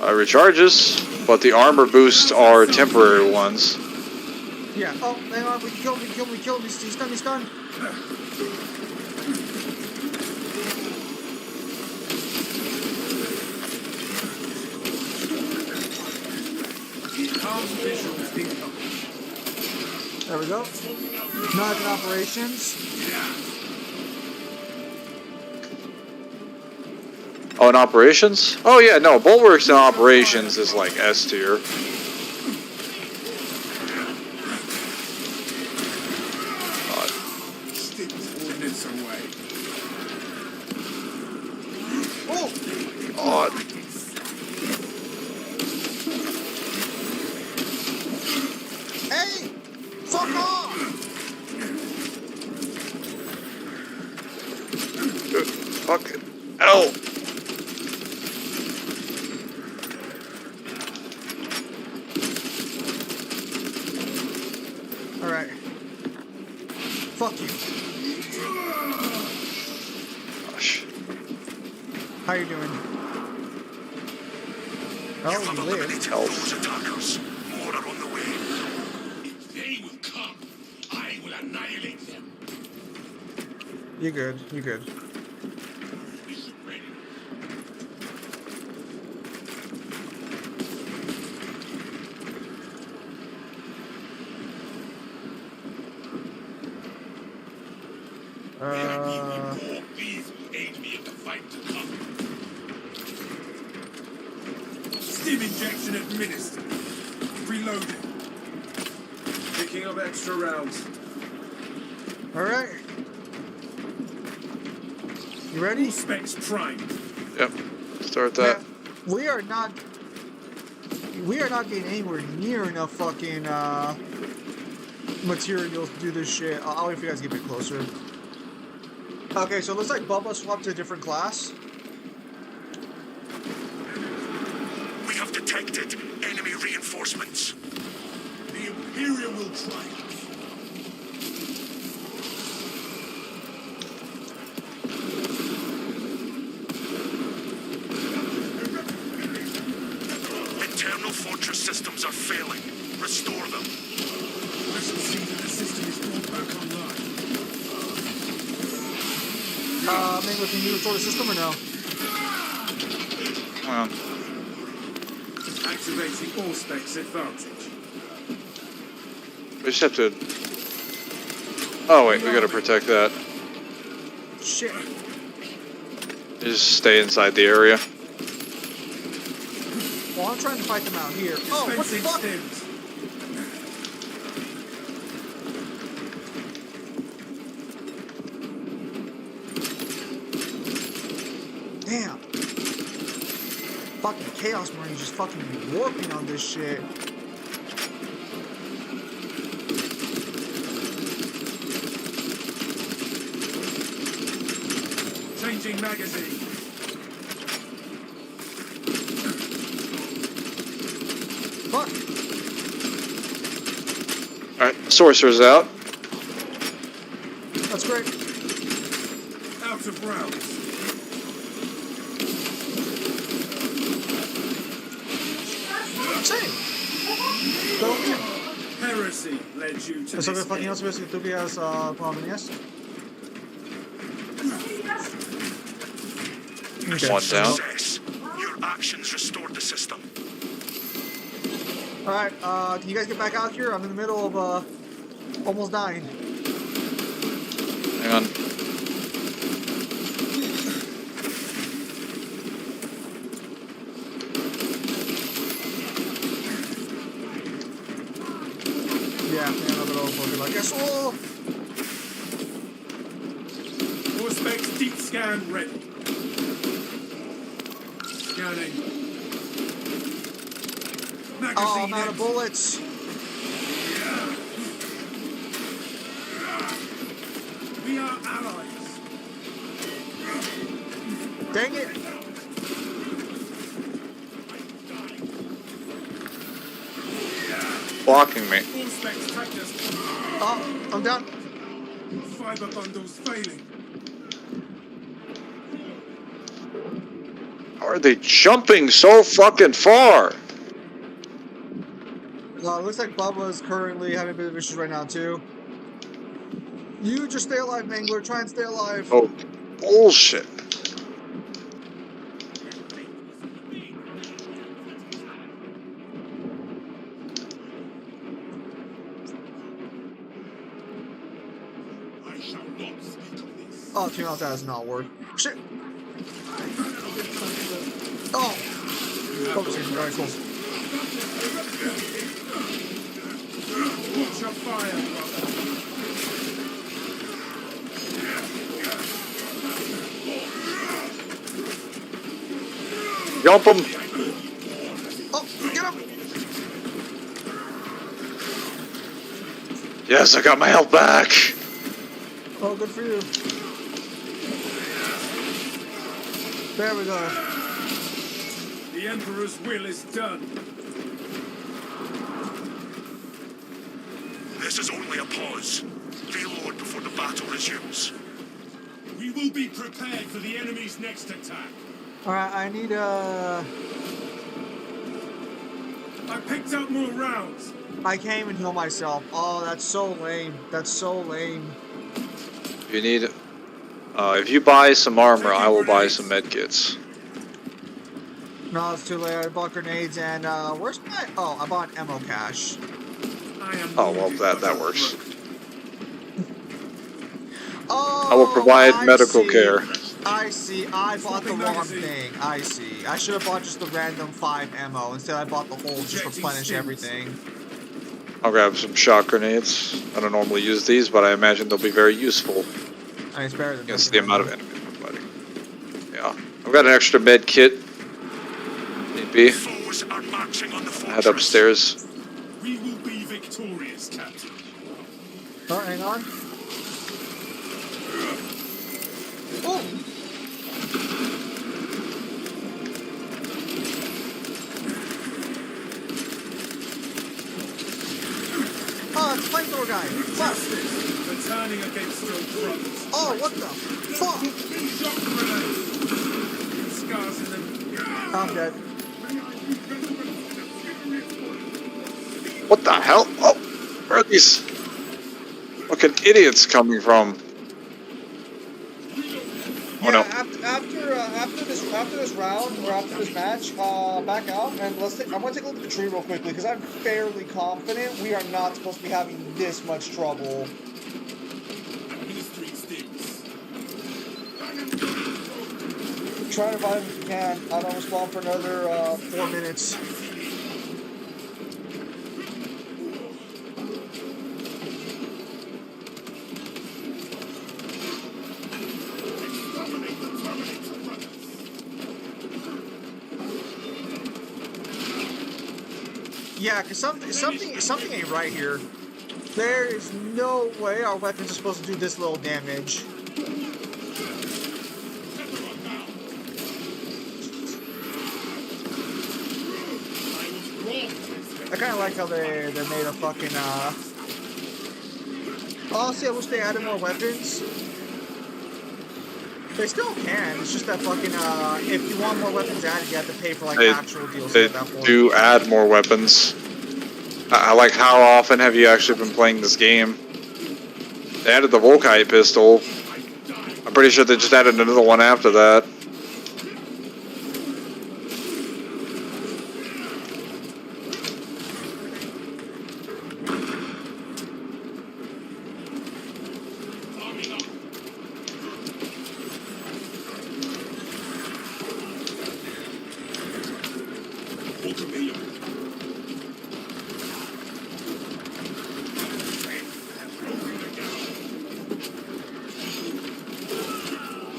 Recharges, but the armor boosts are temporary ones. Yeah. Oh, hang on. We can kill him. We can kill him. We can kill him. He's done. He's done. Armed visuals incoming. There we go. Not in operations. Oh, in operations? Oh yeah, no, Bulwarks in operations is like S tier. Stick ordnance away. Oh! God. Hey! Fuck off! Fuck it. Ow! Alright. Fuck you. Gosh. How you doing? Oh, You have you live. eliminated those attackers. More are on the way. If they will come, I will annihilate them. You good. You good. Mission ready. Please aid me in the fight to come. Stim injection administered. Reloading. Picking up extra rounds. Alright. You ready? Specs primed. Yep. Start that. Yeah, we are not getting anywhere near enough fucking materials to do this shit. I'll wait for you guys to get a bit closer. Okay, so it looks like Bubba swapped to a different class. We have detected enemy reinforcements. The Imperium will triumph. Internal fortress systems are failing. Restore them. I shall see that the system is brought back online. Maybe can you restore the system or no? Well, Activating all specs advantage. we just have to... Oh wait, we gotta protect that. Shit. Just stay inside the area. Well, I'm trying to fight them out here. Oh, what the fuck? Damn. Fucking Chaos Marines just fucking warping on this shit. Changing magazine. Fuck. Alright, sorcerer's out. That's great. Out of rounds. Same. Don't you? Heresy led you to Eso this que fucking end. else ves que tú quieras provenías. Okay. One down. Success. Your actions restored the system. Alright, can you guys get back out here? I'm in the middle of almost dying. Hang on. Yeah, me ando pero porque like eso. All specs deep scan ready. Scanning. Magazine Oh, I'm out of empty. bullets. We are allies. Dang it. Blocking me. All specs tracked us. Oh, I'm down. Fiber bundles failing. How are they jumping so fucking far? Looks like Bubba's currently having a bit of issues right now too. You just stay alive, Mangler. Try and stay alive. Oh, bullshit. I shall not speak of this. Oh, to be honest, that does not work. Shit. Oh. Focusing. Very close. Watch your fire, brother. Jump him. Oh, get him. Yes, I got my health back. Oh, good for you. There we go. The Emperor's will is done. This is only a pause. Reload before the battle resumes. We will be prepared for the enemy's next attack. Alright, I need I picked up more rounds. I can't even heal myself. Oh, that's so lame. That's so lame. You need. If you buy some armor, I will buy some medkits. No, it's too late. I bought grenades and where's my? Oh, I bought ammo cache. I am Oh well, wounded, that but works. Oh, I will provide I medical see. care. I see. I bought the Swapping wrong magazine. thing. I see. I should have bought just the random 5 ammo. Instead, I bought the whole just Injecting replenish stims. everything. I'll grab some shock grenades. I don't normally use these, but I imagine they'll be very useful I mean, it's better than against nothing the amount of right enemies we're fighting. Yeah, I've got an extra med kit. Need be. Foes are marching on the fortress. Head upstairs. we will be victorious, Captain. now. Oh, hang on. Oh! Oh, it's a flamethrower guy. Fuck. Returning against your brothers. Oh, what the fuck? Shock grenade. Scars in them. I'm dead. What the hell? Oh, where are these fucking idiots coming from? Oh Yeah, no. after this round or after this match, back out and let's take. I'm gonna take a look at the tree real quickly because I'm fairly confident we are not supposed to be having this much trouble. Administering stinks. Try to revive if you can. I don't respond for another 4 minutes. Yeah, because something ain't right here. There is no way our weapons are supposed to do this little damage. I kind of like how they made a fucking honestly, I wish they added more weapons. They still can. It's just that fucking if you want more weapons added, you have to pay for like actual DLC They at that point. do add more weapons. Like, how often have you actually been playing this game? They added the Volkite pistol. I'm pretty sure they just added another one after that.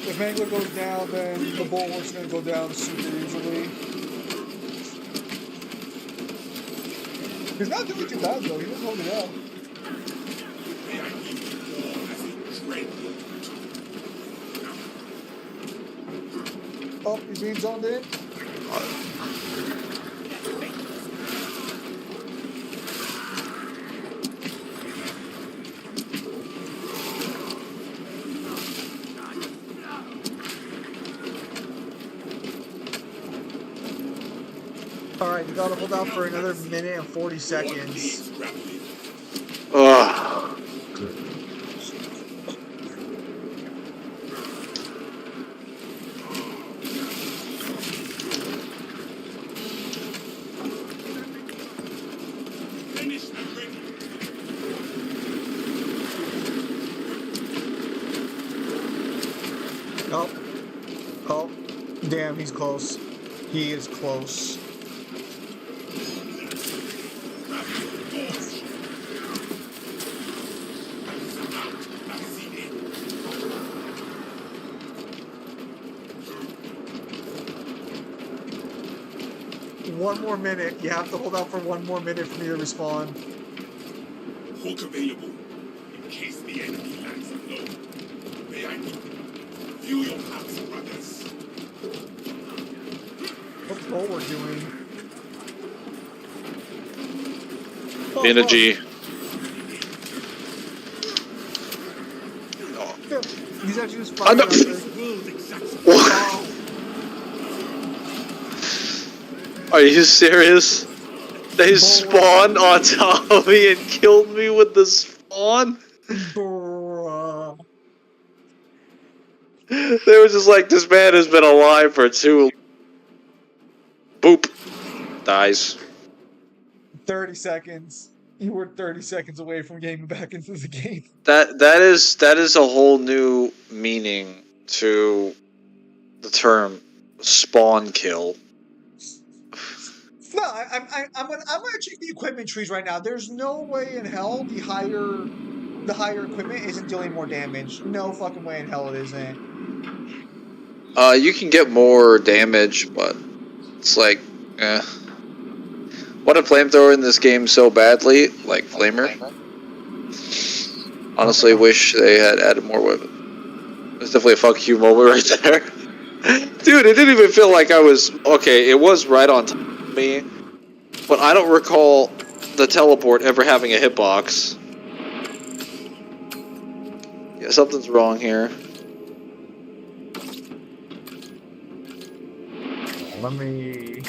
If Mangler goes down, then the bulwark's gonna go down super easily. He's not doing too bad though, he was holding out. Oh, he's being zoned in. Alright, you gotta hold out for another minute and 40 seconds. Ugh. Oh. Oh. Damn, he's close. He is close. One more minute. You have to hold out for one more minute for me to respawn. Hook available in case the enemy lands alone. May I need view your house, brothers. What's Bulwark doing? Oh, Being a fuck. G. He's actually just Oh, no. fighting out there. Are you serious? They spawned on top of me and killed me with the spawn? Bruh. They were just like, this man has been alive for too. Boop. Dies. 30 seconds. You were 30 seconds away from getting back into the game. That is a whole new meaning to the term spawn kill. No, I'm gonna check the equipment trees right now. There's no way in hell the higher equipment isn't dealing more damage. No fucking way in hell it isn't. You can get more damage, but it's like, eh. Want a flamethrower in this game so badly, like Flamer. Honestly, wish they had added more weapons. It's definitely a fuck you moment right there. Dude, it didn't even feel like I was... Okay, it was right on top of me, but I don't recall the teleport ever having a hitbox. Yeah, something's wrong here. Let me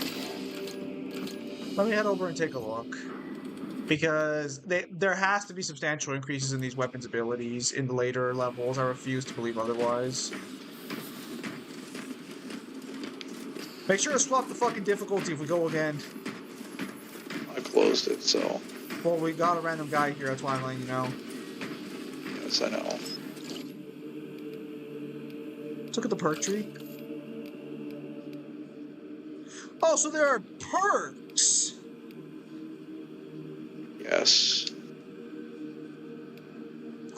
head over and take a look. Because there has to be substantial increases in these weapons' abilities in the later levels. I refuse to believe otherwise. Make sure to swap the fucking difficulty if we go again. I closed it, so... Well, we got a random guy here, that's why I'm letting you know. Yes, I know. Let's look at the perk tree. Oh, so there are perks. Yes.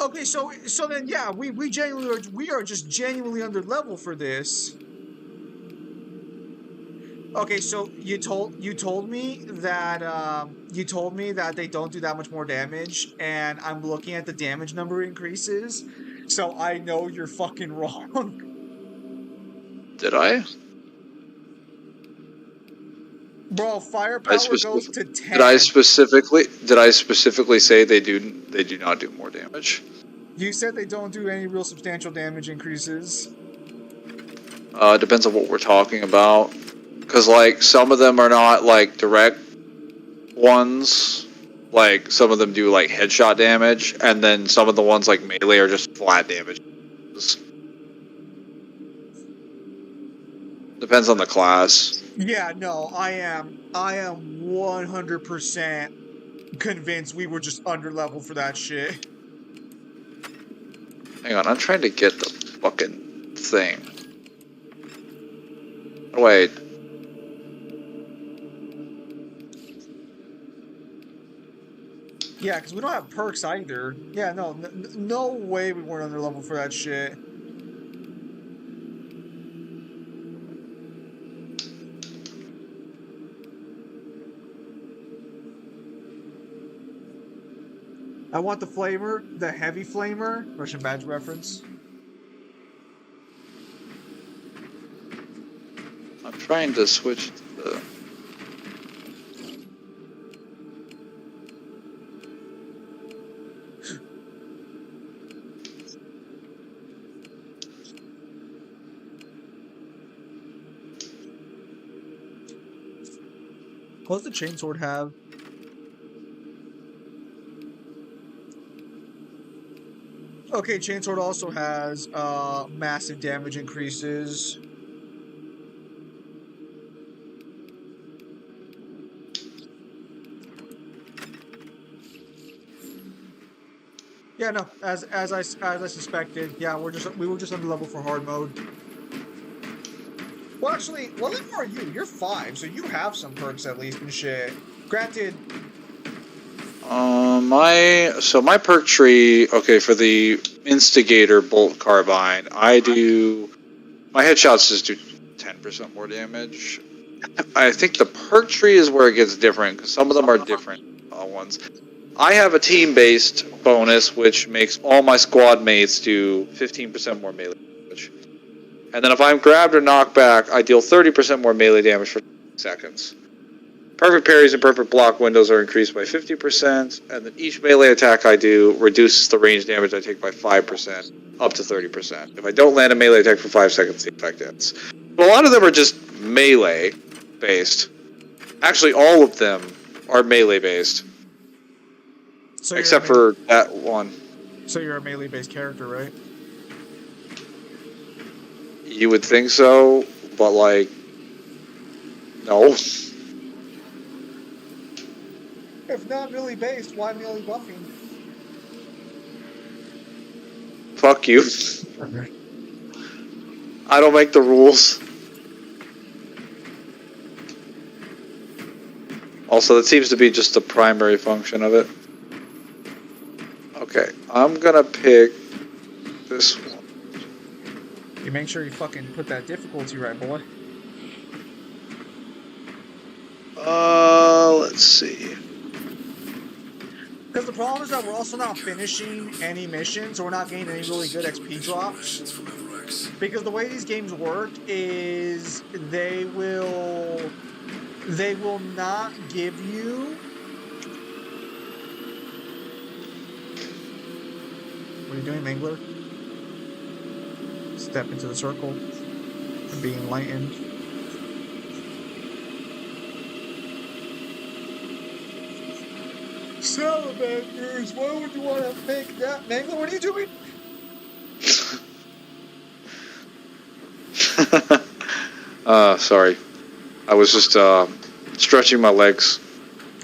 Okay, so then yeah, we genuinely are just genuinely under level for this. Okay, so you told me that they don't do that much more damage, and I'm looking at the damage number increases, so I know you're fucking wrong. Did I? Bro, firepower goes to Did I 10. specifically say they do not do more damage? You said they don't do any real substantial damage increases. Depends on what we're talking about. Because, like, some of them are not, like, direct ones. Like, some of them do, like, headshot damage. And then some of the ones, like, melee are just flat damage. Depends on the class. Yeah, no, I am 100% convinced we were just under level for that shit. Hang on, I'm trying to get the fucking thing. Wait. Yeah, because we don't have perks either. Yeah, no, no way we weren't under level for that shit. I want the flamer, the heavy flamer, Russian badge reference. I'm trying to switch to the... What does the chainsword have? Okay, chainsword also has massive damage increases. Yeah, no, as I suspected. Yeah, we were just under level for hard mode. Well, actually, what level are you? You're 5, so you have some perks at least and shit. Granted. My perk tree, okay, for the instigator bolt carbine, my headshots just do 10% more damage. I think the perk tree is where it gets different, because some of them are different ones. I have a team-based bonus, which makes all my squad mates do 15% more melee damage. And then if I'm grabbed or knocked back, I deal 30% more melee damage for 10 seconds. Perfect parries and perfect block windows are increased by 50%, and then each melee attack I do reduces the range damage I take by 5%, up to 30%. If I don't land a melee attack for 5 seconds, the effect ends. But a lot of them are just melee-based. Actually, all of them are melee-based. So except for that one. So you're a melee-based character, right? You would think so, but, like, no. If not melee-based, why melee buffing? Fuck you. I don't make the rules. Also, that seems to be just the primary function of it. Okay, I'm gonna pick this one. You make sure you fucking put that difficulty right, boy. Let's see. Because the problem is that we're also not finishing any missions, so we're not getting any really good XP drops. Because the way these games work is they will not give you... What are you doing, Mangler? Step into the circle and be enlightened. Salamanders, why would you want to make that? Mangler, what are you doing? Sorry. I was just, stretching my legs.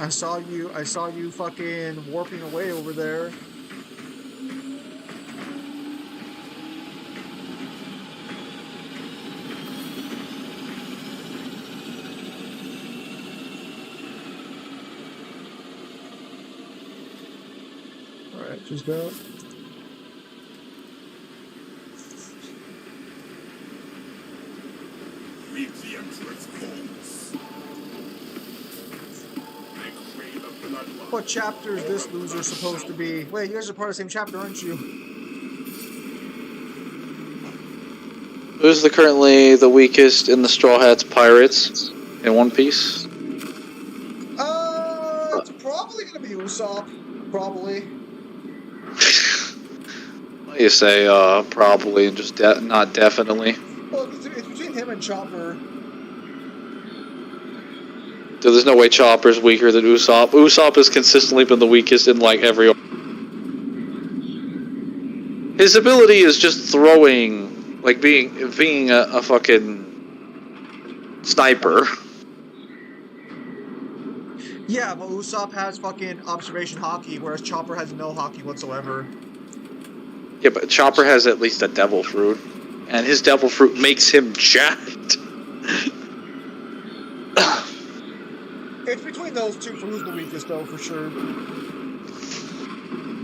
I saw you fucking warping away over there. Alright, just go. Reap the Emperor's bones. I crave a bloodlust. What chapter is this loser supposed to be? Wait, you guys are part of the same chapter, aren't you? Who's currently the weakest in the Straw Hats Pirates in One Piece? It's probably gonna be Usopp. Probably. You say probably and just not definitely. Well, it's between him and Chopper. Dude, there's no way Chopper's weaker than Usopp. Usopp has consistently been the weakest in like every. His ability is just throwing, like being a fucking sniper. Yeah, but Usopp has fucking observation hockey, whereas Chopper has no hockey whatsoever. Yeah, but Chopper has at least a devil fruit, and his devil fruit makes him jacked. It's between those two for who's the weakest, though, for sure.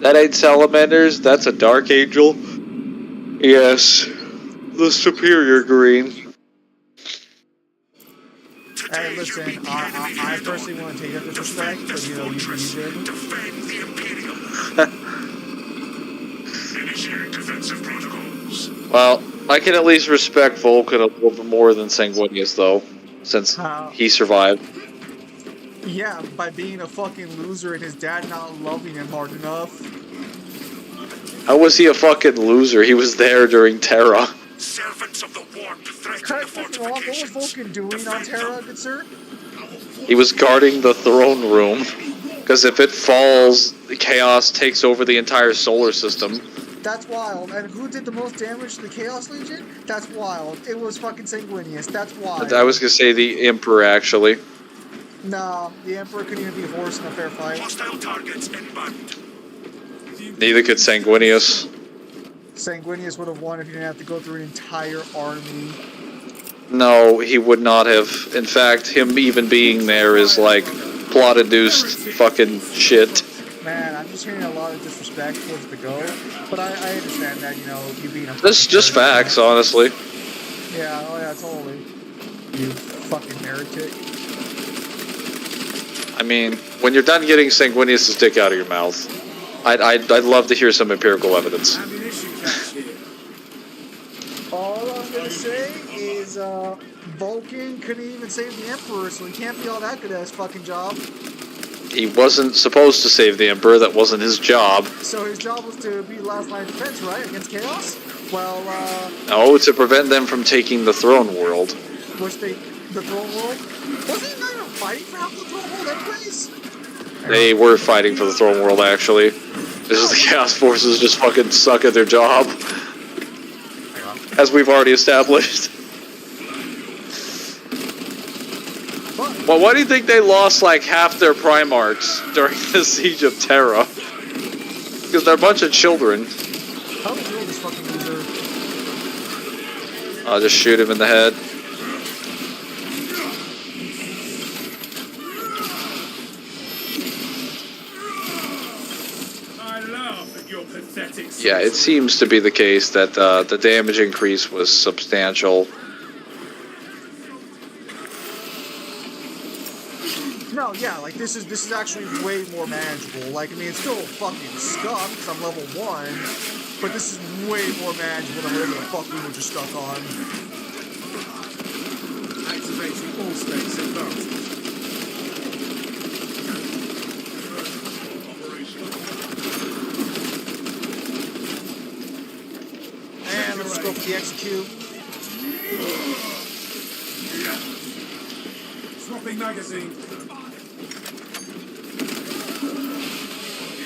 That ain't Salamanders, that's a Dark Angel. Yes, the superior green. Hey, listen, I personally want to take that disrespect, but you know, you did. Defend the Imperium. Initiate defensive protocols. Well, I can at least respect Vulcan a little bit more than Sanguinius, though, since he survived. Yeah, by being a fucking loser and his dad not loving him hard enough. How was he a fucking loser? He was there during Terra. Servants of the warp threaten the Correct me if I'm wrong, what was fortifications. Vulcan doing on Terra, good sir? He was guarding the throne room, because if it falls, the chaos takes over the entire solar system. That's wild. And who did the most damage to the Chaos Legion? That's wild. It was fucking Sanguinius. That's wild. I was gonna say the Emperor, actually. No, the Emperor couldn't even be a horse in a fair fight. Hostile targets inbound. Neither could Sanguinius. Sanguinius would have won if he didn't have to go through an entire army. No, he would not have. In fact, him even being there is like plot-induced fucking shit. Man, I'm just hearing a lot of disrespect towards the Go, but I understand that, you know, you being a... That's just facts, honestly. Yeah, oh yeah, totally. You fucking heretic. I mean, when you're done getting Sanguinius' dick out of your mouth, I'd love to hear some empirical evidence. All I'm gonna say is, Vulcan couldn't even save the Emperor, so he can't be all that good at his fucking job. He wasn't supposed to save the Emperor, that wasn't his job. So his job was to be last line of defense, right? Against Chaos? Well, No, to prevent them from taking the throne world. which the throne world? Wasn't he not even fighting for half the throne world anyways? They were fighting for the throne world, actually. This is the Chaos Forces just fucking suck at their job. As we've already established. Well, why do you think they lost like half their Primarchs during the Siege of Terra? Because they're a bunch of children. How would you kill this fucking loser? I'll just shoot him in the head. I laugh at your pathetic. Yeah, it seems to be the case that the damage increase was substantial. No, yeah, like this is actually way more manageable. Like, I mean, it's still fucking scum because I'm level 1, but this is way more manageable than whatever the fuck we were just stuck on. Activating all states advantage. And let's go for the execute. Swapping magazine.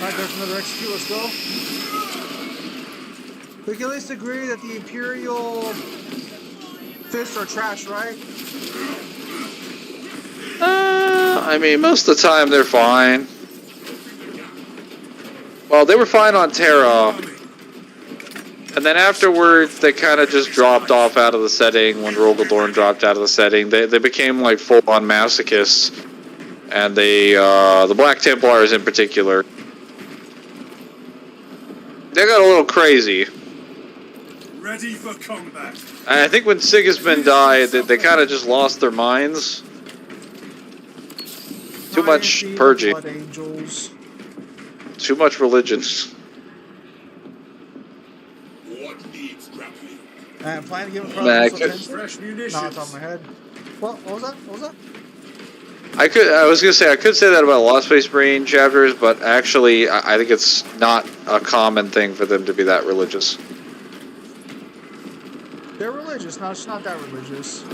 Alright, there's another execute, let's go. We can at least agree that the Imperial fists are trash, right? I mean, most of the time they're fine. Well, they were fine on Terra. And then afterwards, they kind of just dropped off out of the setting when Rogaldorn dropped out of the setting. They became like full-on masochists. And they, the Black Templars in particular, they got a little crazy. Ready for combat. I think when Sigismund died, they kind of just lost their minds. Too much Dynasty of purging. Blood Angels. Too much religion. What needs grappling? I'm planning to give him Nah, I Chronicles of could- Tension. Fresh No, munitions. it's on my head. What was that? What was that? I was gonna say I could say that about Lost Space Marine chapters, but actually I think it's not a common thing for them to be that religious. They're religious. No, it's not that religious.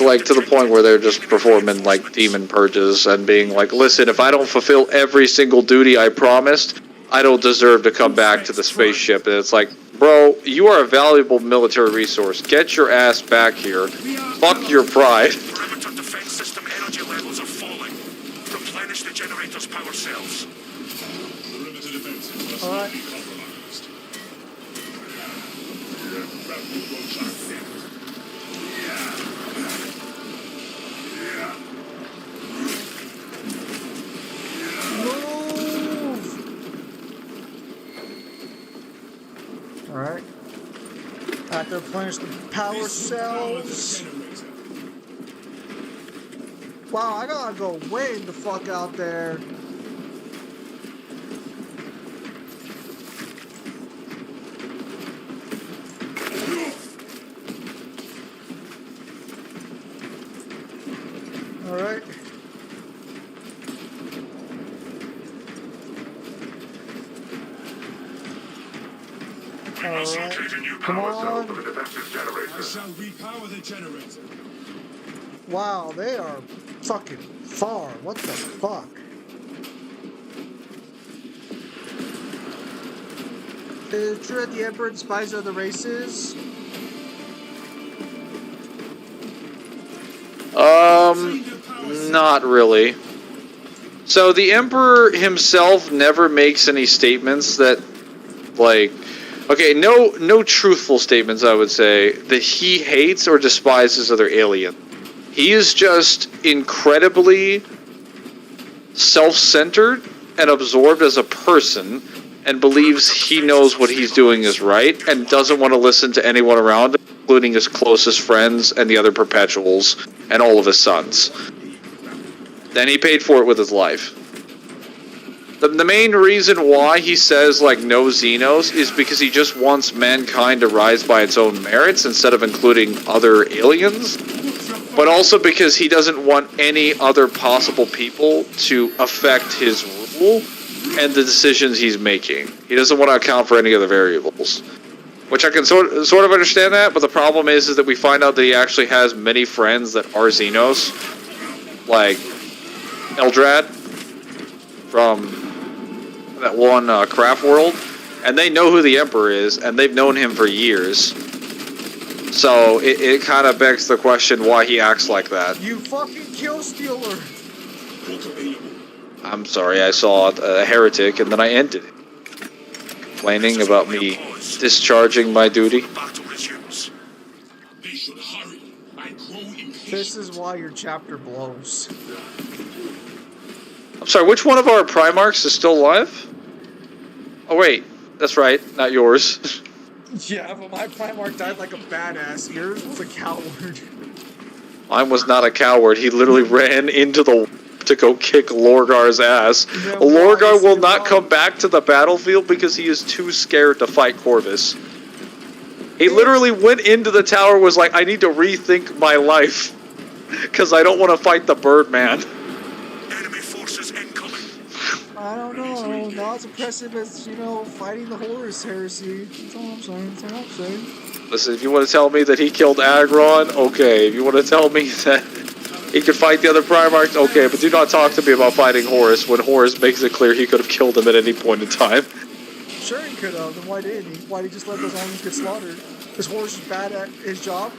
Like to the point where they're just performing like demon purges and being like, listen, if I don't fulfill every single duty I promised, I don't deserve to come back to the spaceship. And it's like, bro, you are a valuable military resource. Get your ass back here. Fuck your pride. Perimeter defense system energy levels are falling. Replenish the generator's power cells. Perimeter defenses must All not right. be compromised. Grapple will track them. Move! Alright. I have to replenish the power This will power the cells. generator. Wow, I gotta go way the fuck out there. Alright. Alright. Come on. I shall repower the generator. Wow, they are fucking far. What the fuck? Is it true that the Emperor and spies are the races? Not really. So the Emperor himself never makes any statements that, like, okay, no truthful statements, I would say, that he hates or despises other aliens. He is just incredibly self-centered and absorbed as a person and believes he knows what he's doing is right and doesn't want to listen to anyone around him, including his closest friends and the other perpetuals and all of his sons. Then he paid for it with his life. The main reason why he says, like, no Xenos is because he just wants mankind to rise by its own merits instead of including other aliens. But also because he doesn't want any other possible people to affect his rule and the decisions he's making. He doesn't want to account for any other variables. Which I can sort of understand that, but the problem is that we find out that he actually has many friends that are Xenos. Like Eldrad from that one Craft World. And they know who the Emperor is, and they've known him for years. So it kind of begs the question why he acts like that. You fucking kill stealer! I'm sorry, I saw a heretic and then I ended it. Complaining about me discharging my duty. Battle resumes. They should hurry. I grow impatient. This is why your chapter blows. I'm sorry, which one of our Primarchs is still alive? Oh wait, that's right, not yours. Yeah, but my Primarch died like a badass. Yours was a coward. Mine was not a coward, he literally ran into the to go kick Lorgar's ass. Yeah, Lorgar will why? not come back to the battlefield because he is too scared to fight Corvus. He literally went into the tower, was like, I need to rethink my life. Because I don't want to fight the Birdman. Enemy forces incoming. I don't know. Not as impressive as, you know, fighting the Horus heresy. That's all I'm saying. That's all I'm saying. Listen, if you want to tell me that he killed Agron, okay. If you want to tell me that he could fight the other Primarchs, okay. But do not talk to me about fighting Horus when Horus makes it clear he could have killed him at any point in time. Sure he could have. Then why didn't he? Why did he just let those armies get slaughtered? Because Horus is bad at his job?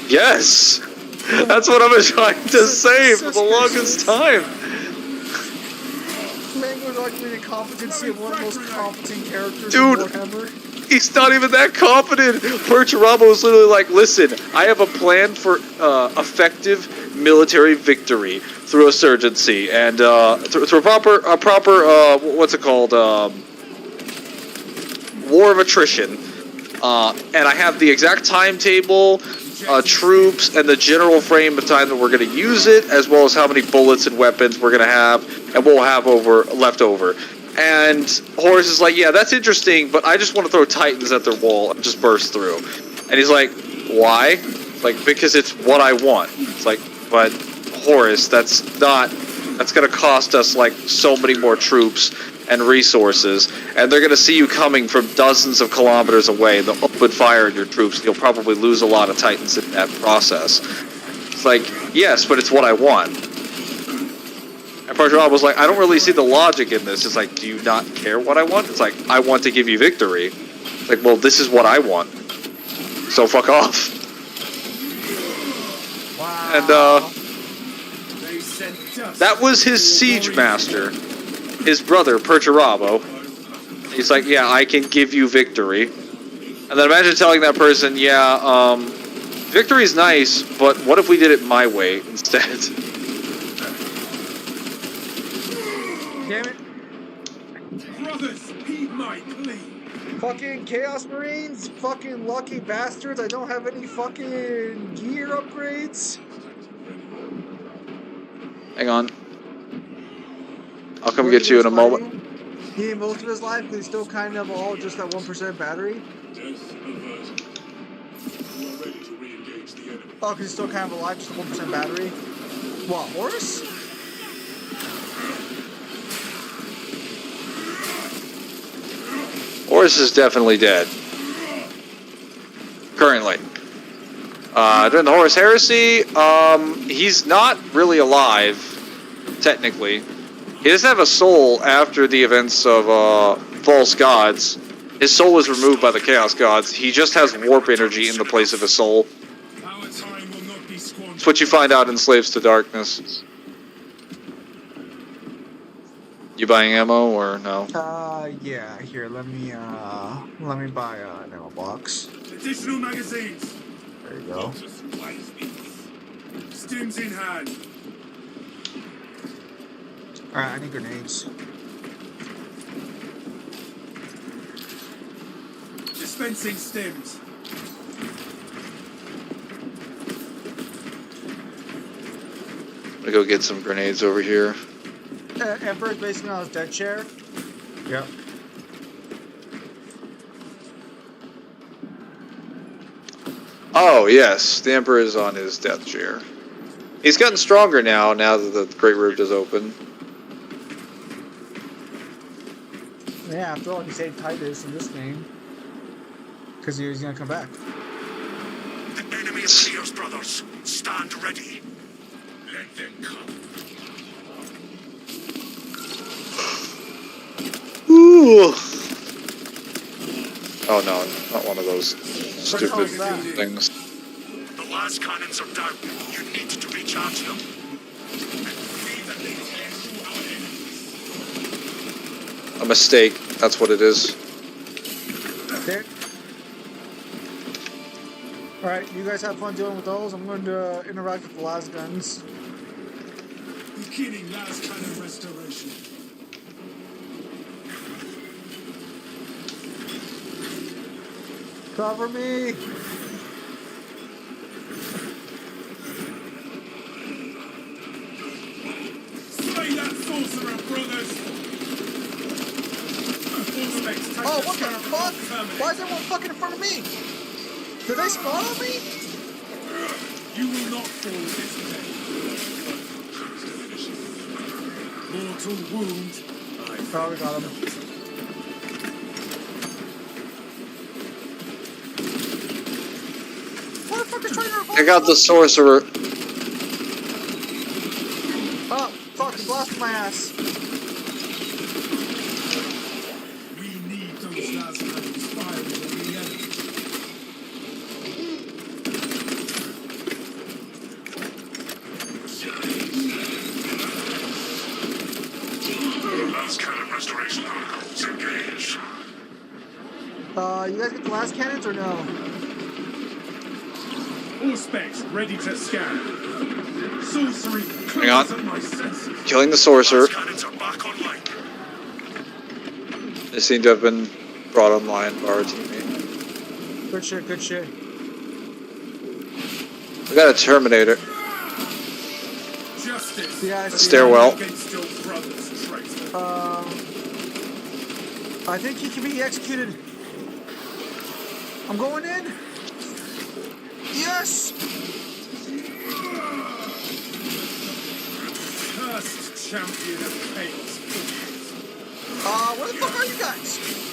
Yes! That's what I was trying to say for the longest time. Mangler's arguing the incompetency of one of the most competent characters Dude. in Warhammer. He's not even that competent. Perturabo was literally like, listen, I have a plan for effective military victory through Insurgency and through a proper what's it called? war of attrition, and I have the exact timetable, troops, and the general frame of time that we're going to use it, as well as how many bullets and weapons we're going to have, and what we'll have left over. And Horus is like, yeah, that's interesting, but I just want to throw Titans at their wall and just burst through. And he's like, why? It's like, because it's what I want. It's like, but Horus, that's going to cost us like so many more troops and resources, and they're going to see you coming from dozens of kilometers away. They'll open fire on your troops, and you'll probably lose a lot of Titans in that process. It's like, yes, but it's what I want. And Parshurab was like, I don't really see the logic in this. It's like, do you not care what I want? It's like, I want to give you victory. It's like, well, this is what I want. So fuck off. Wow. And, that was his siege master. His brother, Perturabo. He's like, yeah, I can give you victory. And then imagine telling that person, yeah, victory's nice, but what if we did it my way instead? Damn it. Brothers, heed my plea. Fucking Chaos Marines, fucking lucky bastards. I don't have any fucking gear upgrades. Hang on. I'll come get you in a moment. He ate most of his life, but he's still kind of all just that 1% battery. Death averted. You are ready to re-engage the enemy. Oh, because he's still kind of alive, just 1% battery. What, Horus? Horus is definitely dead. Currently. During the Horus Heresy, he's not really alive, technically. He doesn't have a soul after the events of False Gods. His soul was removed by the Chaos Gods. He just has warp energy in the place of his soul. Our time will not be squandered. It's what you find out in Slaves to Darkness. You buying ammo or no? Yeah, here, let me buy an ammo box. Additional magazines. There you go. Stims in hand. Alright, I need grenades. Dispensing stims. I'm gonna go get some grenades over here. Emperor's basically on his dead chair. Yep. Oh, yes. The Emperor is on his death chair. He's gotten stronger now that the Great Rift is open. Yeah, after all, he saved Titus in this game. Because he was going to come back. The enemy appears, brothers. Stand ready. Let them come. Ooh. Oh no, not one of those stupid hell is that? things. The last cannons are down. You need to recharge them. A mistake, that's what it is. There. Alright, you guys have fun dealing with those. I'm going to interact with the last guns. Beginning last cannon restoration. Cover me! Slay that sorcerer, brothers! Oh, what the fuck? Why is everyone fucking in front of me? Did they spawn on me? You will not fall this day. Mortal wound. Oh, we got him. Motherfucker's trying to revolt. I got the sorcerer. Oh, fuck, he blasted my ass. We need those last cannons firing on the enemy. Last cannon restoration protocols engaged. You guys get the last cannons or no? All specs ready to scan. Sorcery Hang on. closes my senses. Killing the sorcerer. Last cannons are back online. They seem to have been brought online by our teammate. Good shit, good shit. We got a Terminator. Justice. Yeah, I A see stairwell. Against your brothers, traitor. that. I think he can be executed. I'm going in. Yes! Cursed champion of chaos. Where the fuck are you guys?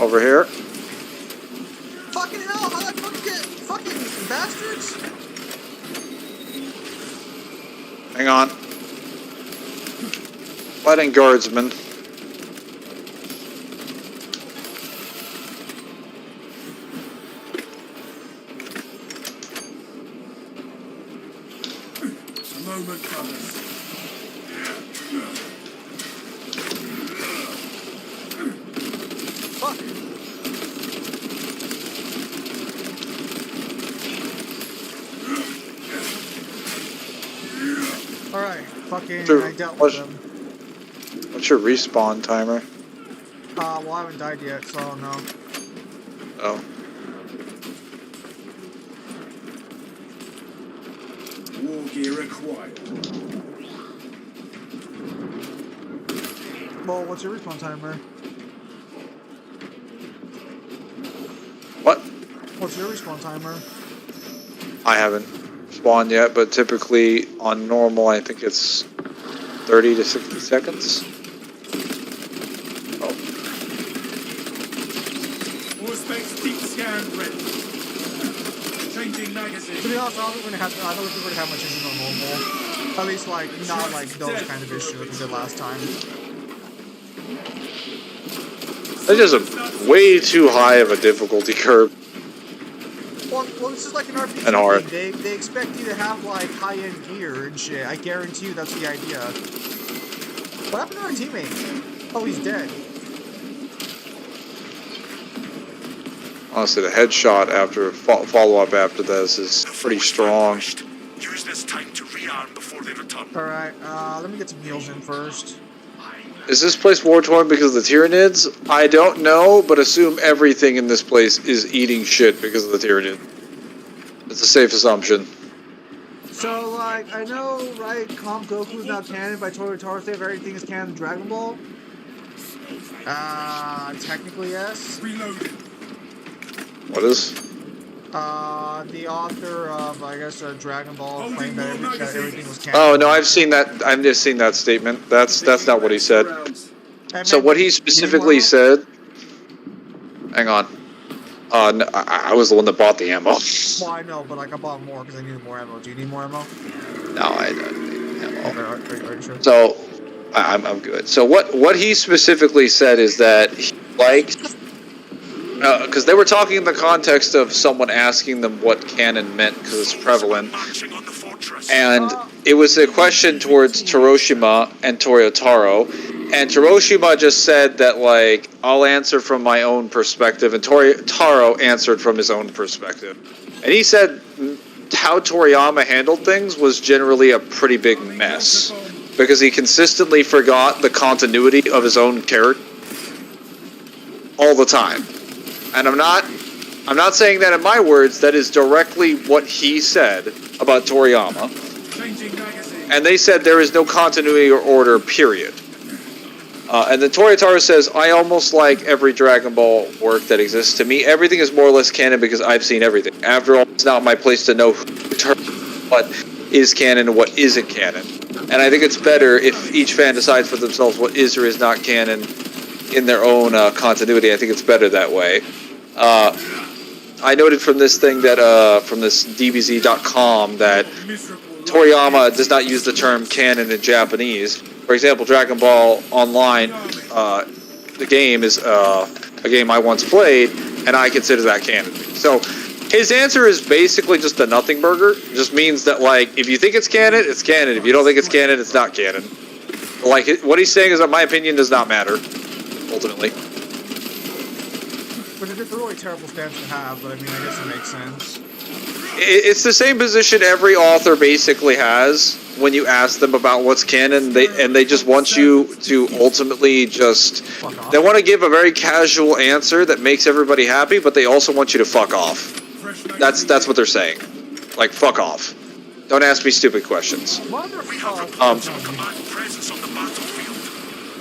Over here. Fucking hell, how'd I fucking get fucking bastards? Hang on. Fighting guardsman. A moment, brothers. Fuck. Alright, fucking, Sure. I dealt What's- with them. What's your respawn timer? Well, I haven't died yet, so I don't know. Oh. War gear acquired. Well, what's your respawn timer? What? What's your respawn timer? I haven't spawned yet, but typically on normal, I think it's 30 to 60 seconds. Oh. All space deep scan ready. Changing magazine. To be honest, I don't think we're gonna have much issues on normal. At least, like, not like those kind of issues we did last time. That's just a way too high of a difficulty curve. Well, this is like an RPG And hard. thing. They expect you to have, like, high-end gear and shit. I guarantee you that's the idea. What happened to our teammate? Oh, he's dead. Honestly, the headshot after follow-up after this is The pretty foe is strong. vanquished. Use this time to rearm before they return. Alright, let me get some heals in first. Is this place war-torn because of the Tyranids? I don't know, but assume everything in this place is eating shit because of the Tyranid. It's a safe assumption. So, like, I know, right, Comp Goku's now canon by Toyotaro Save, everything is canon in Dragon Ball. Technically yes. Reloading. What is? The author of, I guess, Dragon Ball claimed that everything was canon. Oh no, I've seen that. I've just seen that statement. That's not what he said. And So then- what he specifically said. Hang on. No, I was the one that bought the ammo. Well, I know, but like I bought more because I needed more ammo. Do you need more ammo? No, I don't need ammo. Okay, are you sure? So I'm good. So what he specifically said is that he liked, because they were talking in the context of someone asking them what canon meant because it's prevalent, Marching on the fortress. and it was a question towards Hiroshima and Toyotaro, and Hiroshima just said that, like, I'll answer from my own perspective, and Toyotaro answered from his own perspective, and he said how Toriyama handled things was generally a pretty big mess because he consistently forgot the continuity of his own character all the time. And I'm not saying that in my words. That is directly what he said about Toriyama. Changing magazine. And they said there is no continuity or order, period. And then Toyotaro says, I almost like every Dragon Ball work that exists. To me, everything is more or less canon because I've seen everything. After all, it's not my place to know what is canon and what isn't canon. And I think it's better if each fan decides for themselves what is or is not canon in their own continuity. I think it's better that way. I noted from this thing that, from this DBZ.com that Toriyama does not use the term canon in Japanese. For example, Dragon Ball Online, the game is a game I once played, and I consider that canon. So his answer is basically just a nothing burger. It just means that, like, if you think it's canon, it's canon. If you don't think it's canon, it's not canon. Like, what he's saying is that my opinion does not matter, ultimately. Which is a really terrible stance to have, but I mean, I guess it makes sense. It's the same position every author basically has. when you ask them about what's canon. They just want you to ultimately just. Fuck off. They want to give a very casual answer that makes everybody happy, but they also want you to fuck off. That's what they're saying. Like, fuck off. Don't ask me stupid questions. We have Motherfucker. reports of command presence on the battlefield.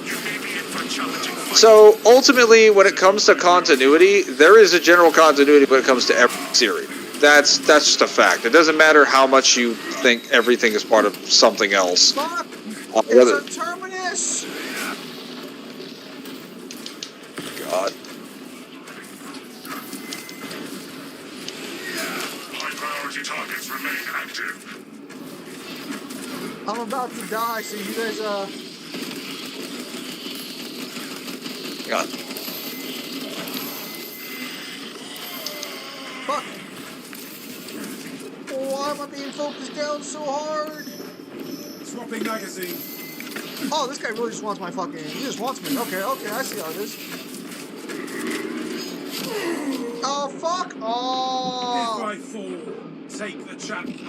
You may be in for challenging fight. So ultimately, when it comes to continuity, there is a general continuity when it comes to every series. That's just a fact. It doesn't matter how much you think everything is part of something else. Fuck! Whether- It's a terminus! God. High priority targets remain active. I'm about to die, so you guys, God. fuck! Why am I being focused down so hard? Swapping magazine. Oh, this guy really just wants my fucking... He just wants me. Okay, I see how it is. Oh, fuck! If Oh! I fall, take the chance.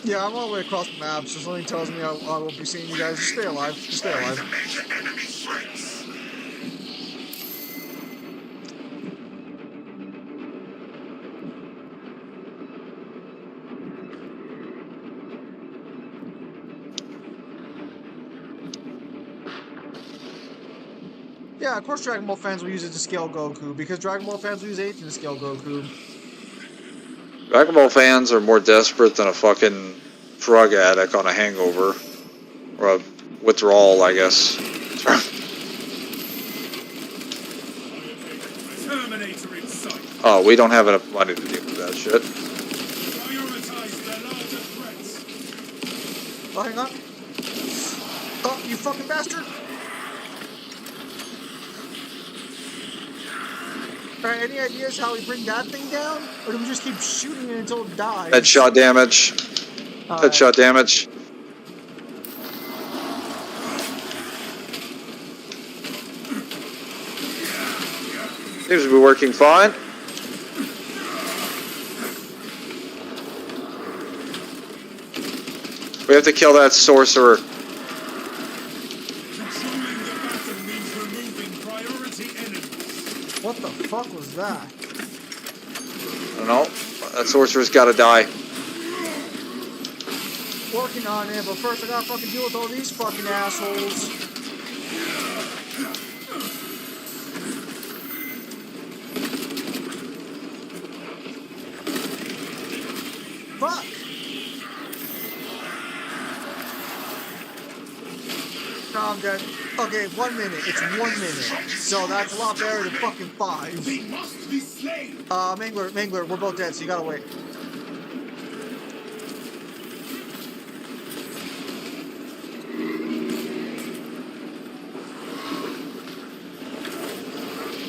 Yeah, I'm all the way across the map, so something tells me I won't be seeing you guys. Just stay alive. Just stay alive. Major enemy threats. Yeah, of course Dragon Ball fans will use it to scale Goku, because Dragon Ball fans will use anything to scale Goku. Dragon Ball fans are more desperate than a fucking drug addict on a hangover. Or a withdrawal, I guess. Terminator in sight. Oh, we don't have enough money to deal with that shit. Prioritize the larger threats. Oh, hang on. Oh, you fucking bastard! Alright, any ideas how we bring that thing down? Or do we just keep shooting it until it dies? Headshot damage. Alright. Headshot damage. Seems to be working fine. We have to kill that sorcerer. Controlling the battle means removing priority enemies. What the fuck was that? I don't know. That sorcerer's gotta die. Working on it, but first I gotta fucking deal with all these fucking assholes. Fuck! No, I'm dead. Okay, 1 minute. It's 1 minute. So that's a lot better than fucking 5. They must be slain. Mangler, we're both dead, so you gotta wait.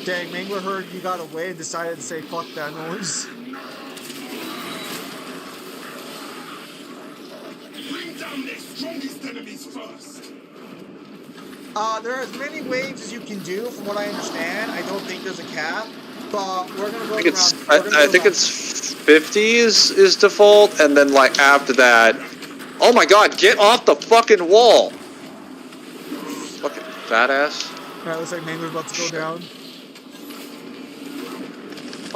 Dang, Mangler heard you got away and decided to say fuck that noise. Bring down their strongest enemies first. There are as many waves as you can do, from what I understand. I don't think there's a cap, but we're gonna go I think it's around. I think it's 50s is default, and then like after that, oh my god, get off the fucking wall! Fucking fat ass. Alright, looks like Mangler's about to go down.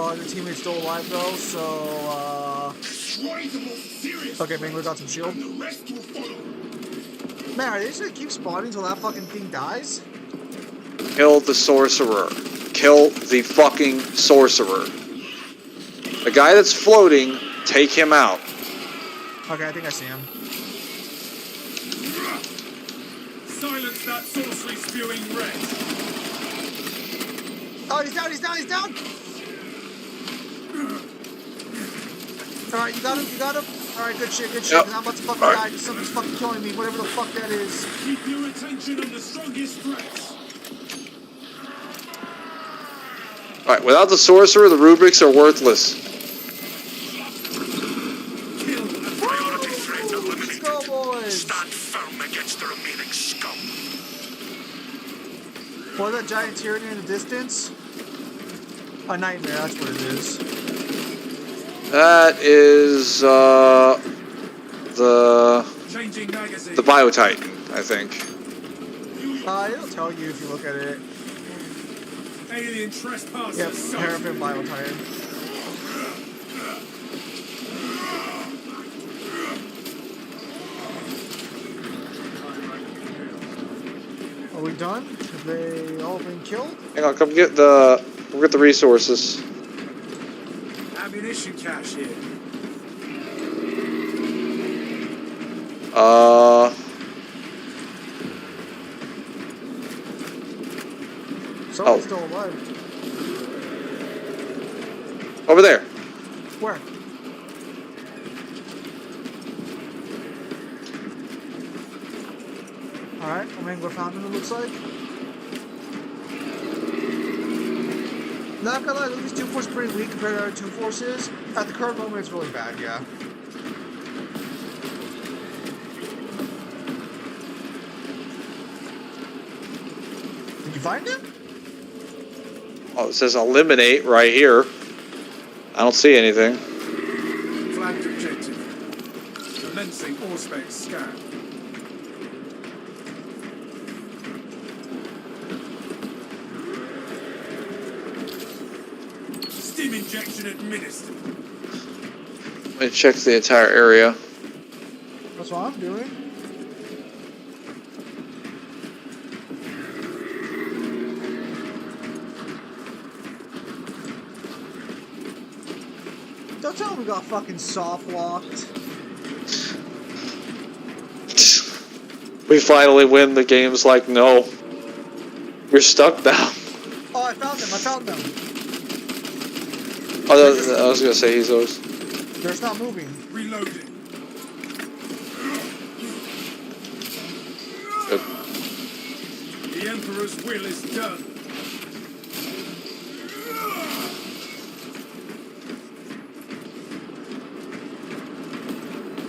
The teammate's still alive though, so Destroy the most serious. okay, Mangler got some shield. And the rest will follow. Man, are they just gonna keep spawning until that fucking thing dies? Kill the sorcerer. Kill the fucking sorcerer. The guy that's floating, take him out. Okay, I think I see him. Silence that sorcery spewing red. Oh, he's down, he's down, he's down! Alright, you got him, Alright, good shit, Yep. 'cause I'm about to fucking Alright. die, 'cause something's fucking killing me, whatever the fuck that is. Keep your attention on the strongest threats. Alright, without the sorcerer, the rubrics are worthless. Kill and Priority threat Let's eliminated. go, boys! Stand firm against the remaining scum. What, that giant tyranny in the distance? A nightmare, that's what it is. That is, Changing magazine. the Biotitan, I think. It'll tell you if you look at it. Alien trespassers. Yep, sighted. Paraffin Biotitan. Are we done? Have they all been killed? Hang on, come get the resources. Ammunition cache here. Someone's still alive. Over there. Where? Alright, Mangler found him, it looks like. Not gonna lie, Luke's 2 force is pretty weak compared to our 2 forces. At the current moment, it's really bad, yeah. Did you find him? Oh, it says eliminate right here. I don't see anything. Flagged objective. Commencing Auspex scan. Steam injection administered. Let me check the entire area. That's what I'm doing. Don't tell me we got fucking soft locked. We finally win. The game's like, no, you're stuck now. Oh, I found them, I found them. Oh, I was gonna say he's those. They're not moving. Reloading. Good. The Emperor's will is done.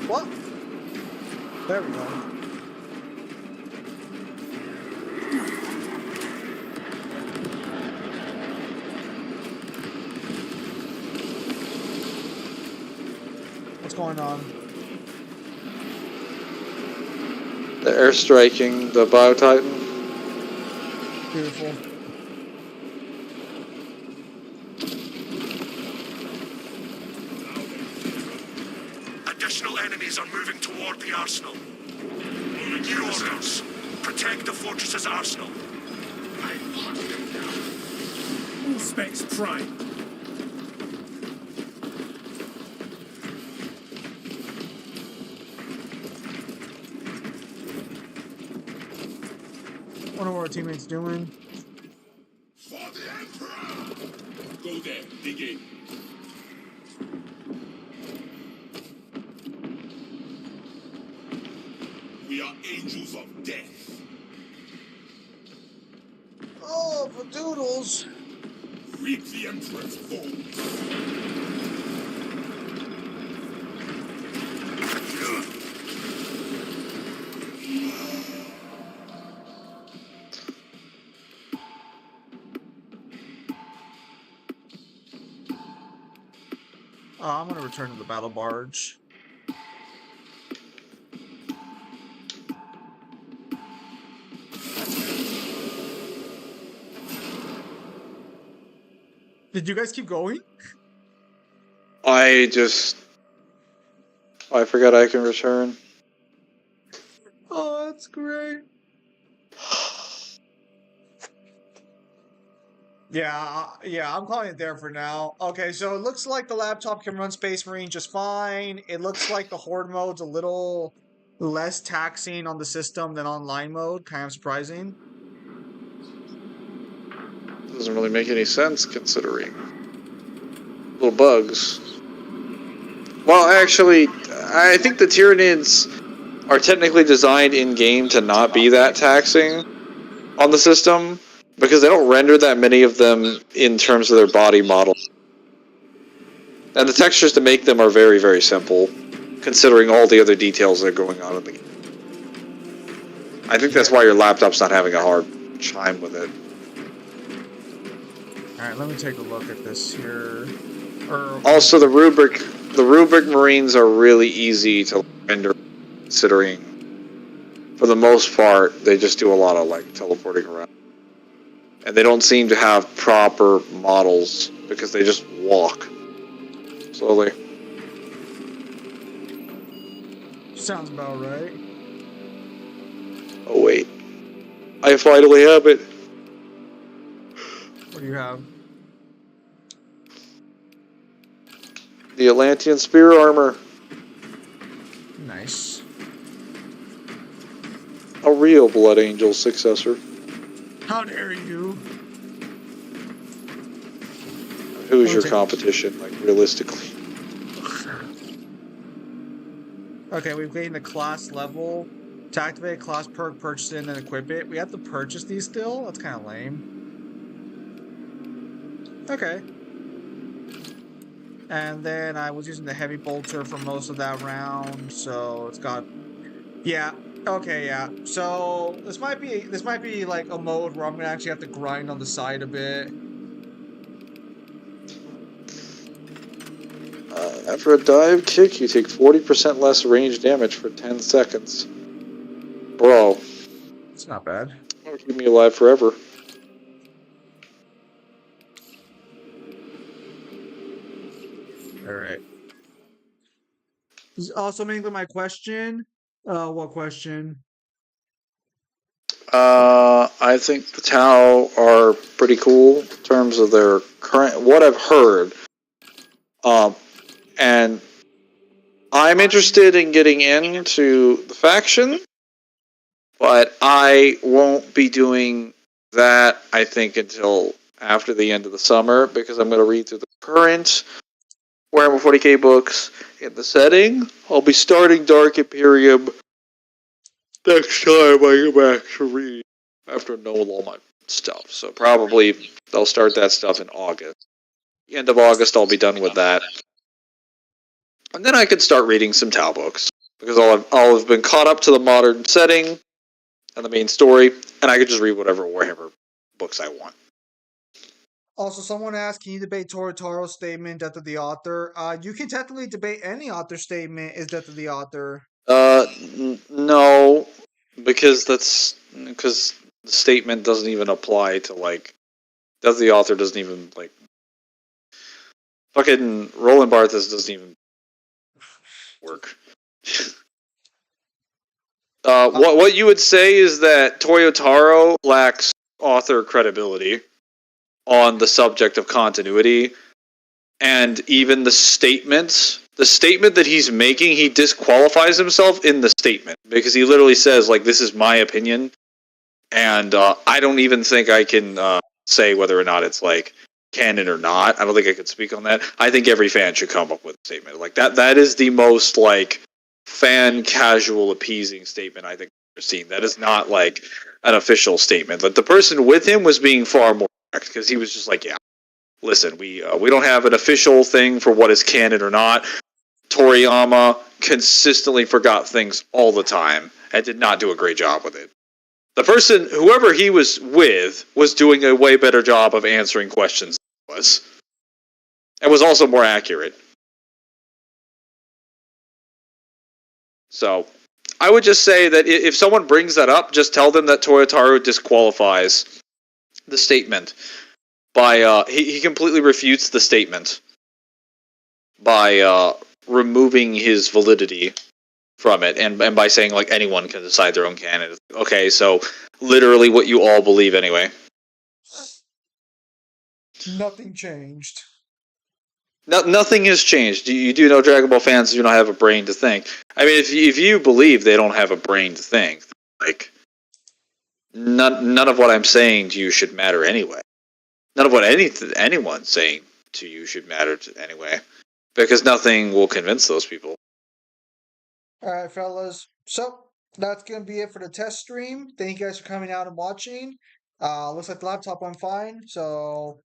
What? There we go. What's going on? The airstriking the Biotitan. Beautiful. Additional enemies are moving toward the arsenal. New orders. Protect the fortress's arsenal. Auspex prime. Wonder what our teammates doing. For the Emperor! Go there, dig in. We are angels of death. Oh, for doodles. Reap the Emperor's foes. I'm gonna return to the battle barge. Did you guys keep going? I forgot I can return. Oh, that's great. Yeah, I'm calling it there for now. Okay, so it looks like the laptop can run Space Marine just fine. It looks like the Horde mode's a little less taxing on the system than online mode. Kind of surprising. Doesn't really make any sense considering little bugs. Well, actually, I think the Tyranids are technically designed in game to not be that taxing on the system because they don't render that many of them in terms of their body model. And the textures to make them are very, very simple, considering all the other details that are going on in the game. I think that's why your laptop's not having a hard time with it. Alright, let me take a look at this here. Also, the rubric Marines are really easy to render considering for the most part they just do a lot of like teleporting around. And they don't seem to have proper models because they just walk slowly. Sounds about right. Oh wait. I finally have it. What do you have? The Atlantean Spear Armor. Nice. A real Blood Angel successor. How dare you? Who's your competition, like, realistically? Okay, we've gained a class level. To activate a class perk, purchase it, and then equip it. We have to purchase these still? That's kind of lame. Okay. And then I was using the heavy bolter for most of that round, so it's got... Yeah. Okay, yeah. So this might be like a mode where I'm gonna actually have to grind on the side a bit. After a dive kick, you take 40% less range damage for 10 seconds. Bro. It's not bad. That'll keep me alive forever. Alright. Also, Mingler, my question. What question? I think the Tau are pretty cool in terms of their current, what I've heard. And I'm interested in getting into the faction, but I won't be doing that, I think, until after the end of the summer, because I'm going to read through the current Warhammer 40k books in the setting. I'll be starting Dark Imperium next time I get back to read, after knowing all my stuff. So probably they'll start that stuff in August. The end of August, I'll be done with that. And then I could start reading some Tau books, because I'll have been caught up to the modern setting and the main story, and I could just read whatever Warhammer books I want. Also, someone asked, can you debate Torotaro's statement, death of the author? You can technically debate any author statement is death of the author. No, because the statement doesn't even apply to, like, death of the author doesn't even, like, fucking Roland Barthes doesn't even work. What you would say is that Toyotaro lacks author credibility on the subject of continuity, and even the statement that he's making, he disqualifies himself in the statement, because he literally says, like, this is my opinion, and I don't even think I can say whether or not it's, like, canon or not. I don't think I could speak on that. I think every fan should come up with a statement like that. That is the most, like, fan casual appeasing statement I think I've ever seen. That is not, like, an official statement. But the person with him was being far more direct, because he was just like, yeah, listen, we don't have an official thing for what is canon or not. Toriyama consistently forgot things all the time and did not do a great job with it. The person, whoever he was with, was doing a way better job of answering questions than he was. And was also more accurate. So, I would just say that if someone brings that up, just tell them that Toyotaro disqualifies the statement by, he completely refutes the statement by removing his validity from it, and by saying, like, anyone can decide their own canon. Okay, so literally what you all believe anyway. Nothing changed. Nothing has changed. You do know Dragon Ball fans do not have a brain to think. I mean, if you believe they don't have a brain to think, like, none of what I'm saying to you should matter anyway. None of what anyone's saying to you should matter anyway, because nothing will convince those people. Alright, fellas. So, that's going to be it for the test stream. Thank you guys for coming out and watching. Looks like the laptop went fine, so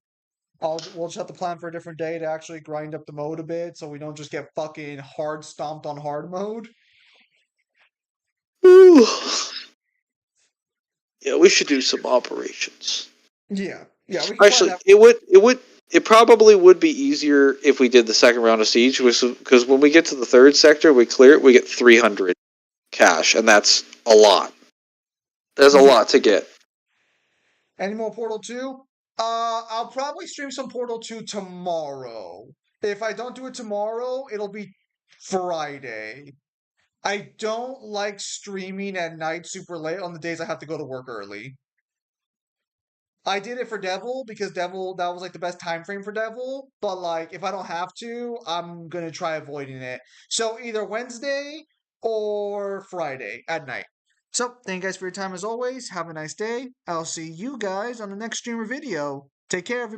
we'll just have to plan for a different day to actually grind up the mode a bit, so we don't just get fucking hard stomped on hard mode. Ooh. Yeah, we should do some operations. Yeah, we can actually, it probably would be easier if we did the second round of Siege, because when we get to the third sector, we clear it, we get 300 cash, and that's a lot. There's a lot to get. Any more Portal 2? I'll probably stream some Portal 2 tomorrow. If I don't do it tomorrow, it'll be Friday. I don't like streaming at night super late on the days I have to go to work early. I did it for Devil because Devil, that was like the best time frame for Devil, but like if I don't have to, I'm gonna try avoiding it. So either Wednesday or Friday at night. So thank you guys for your time as always. Have a nice day. I'll see you guys on the next streamer video. Take care, everybody.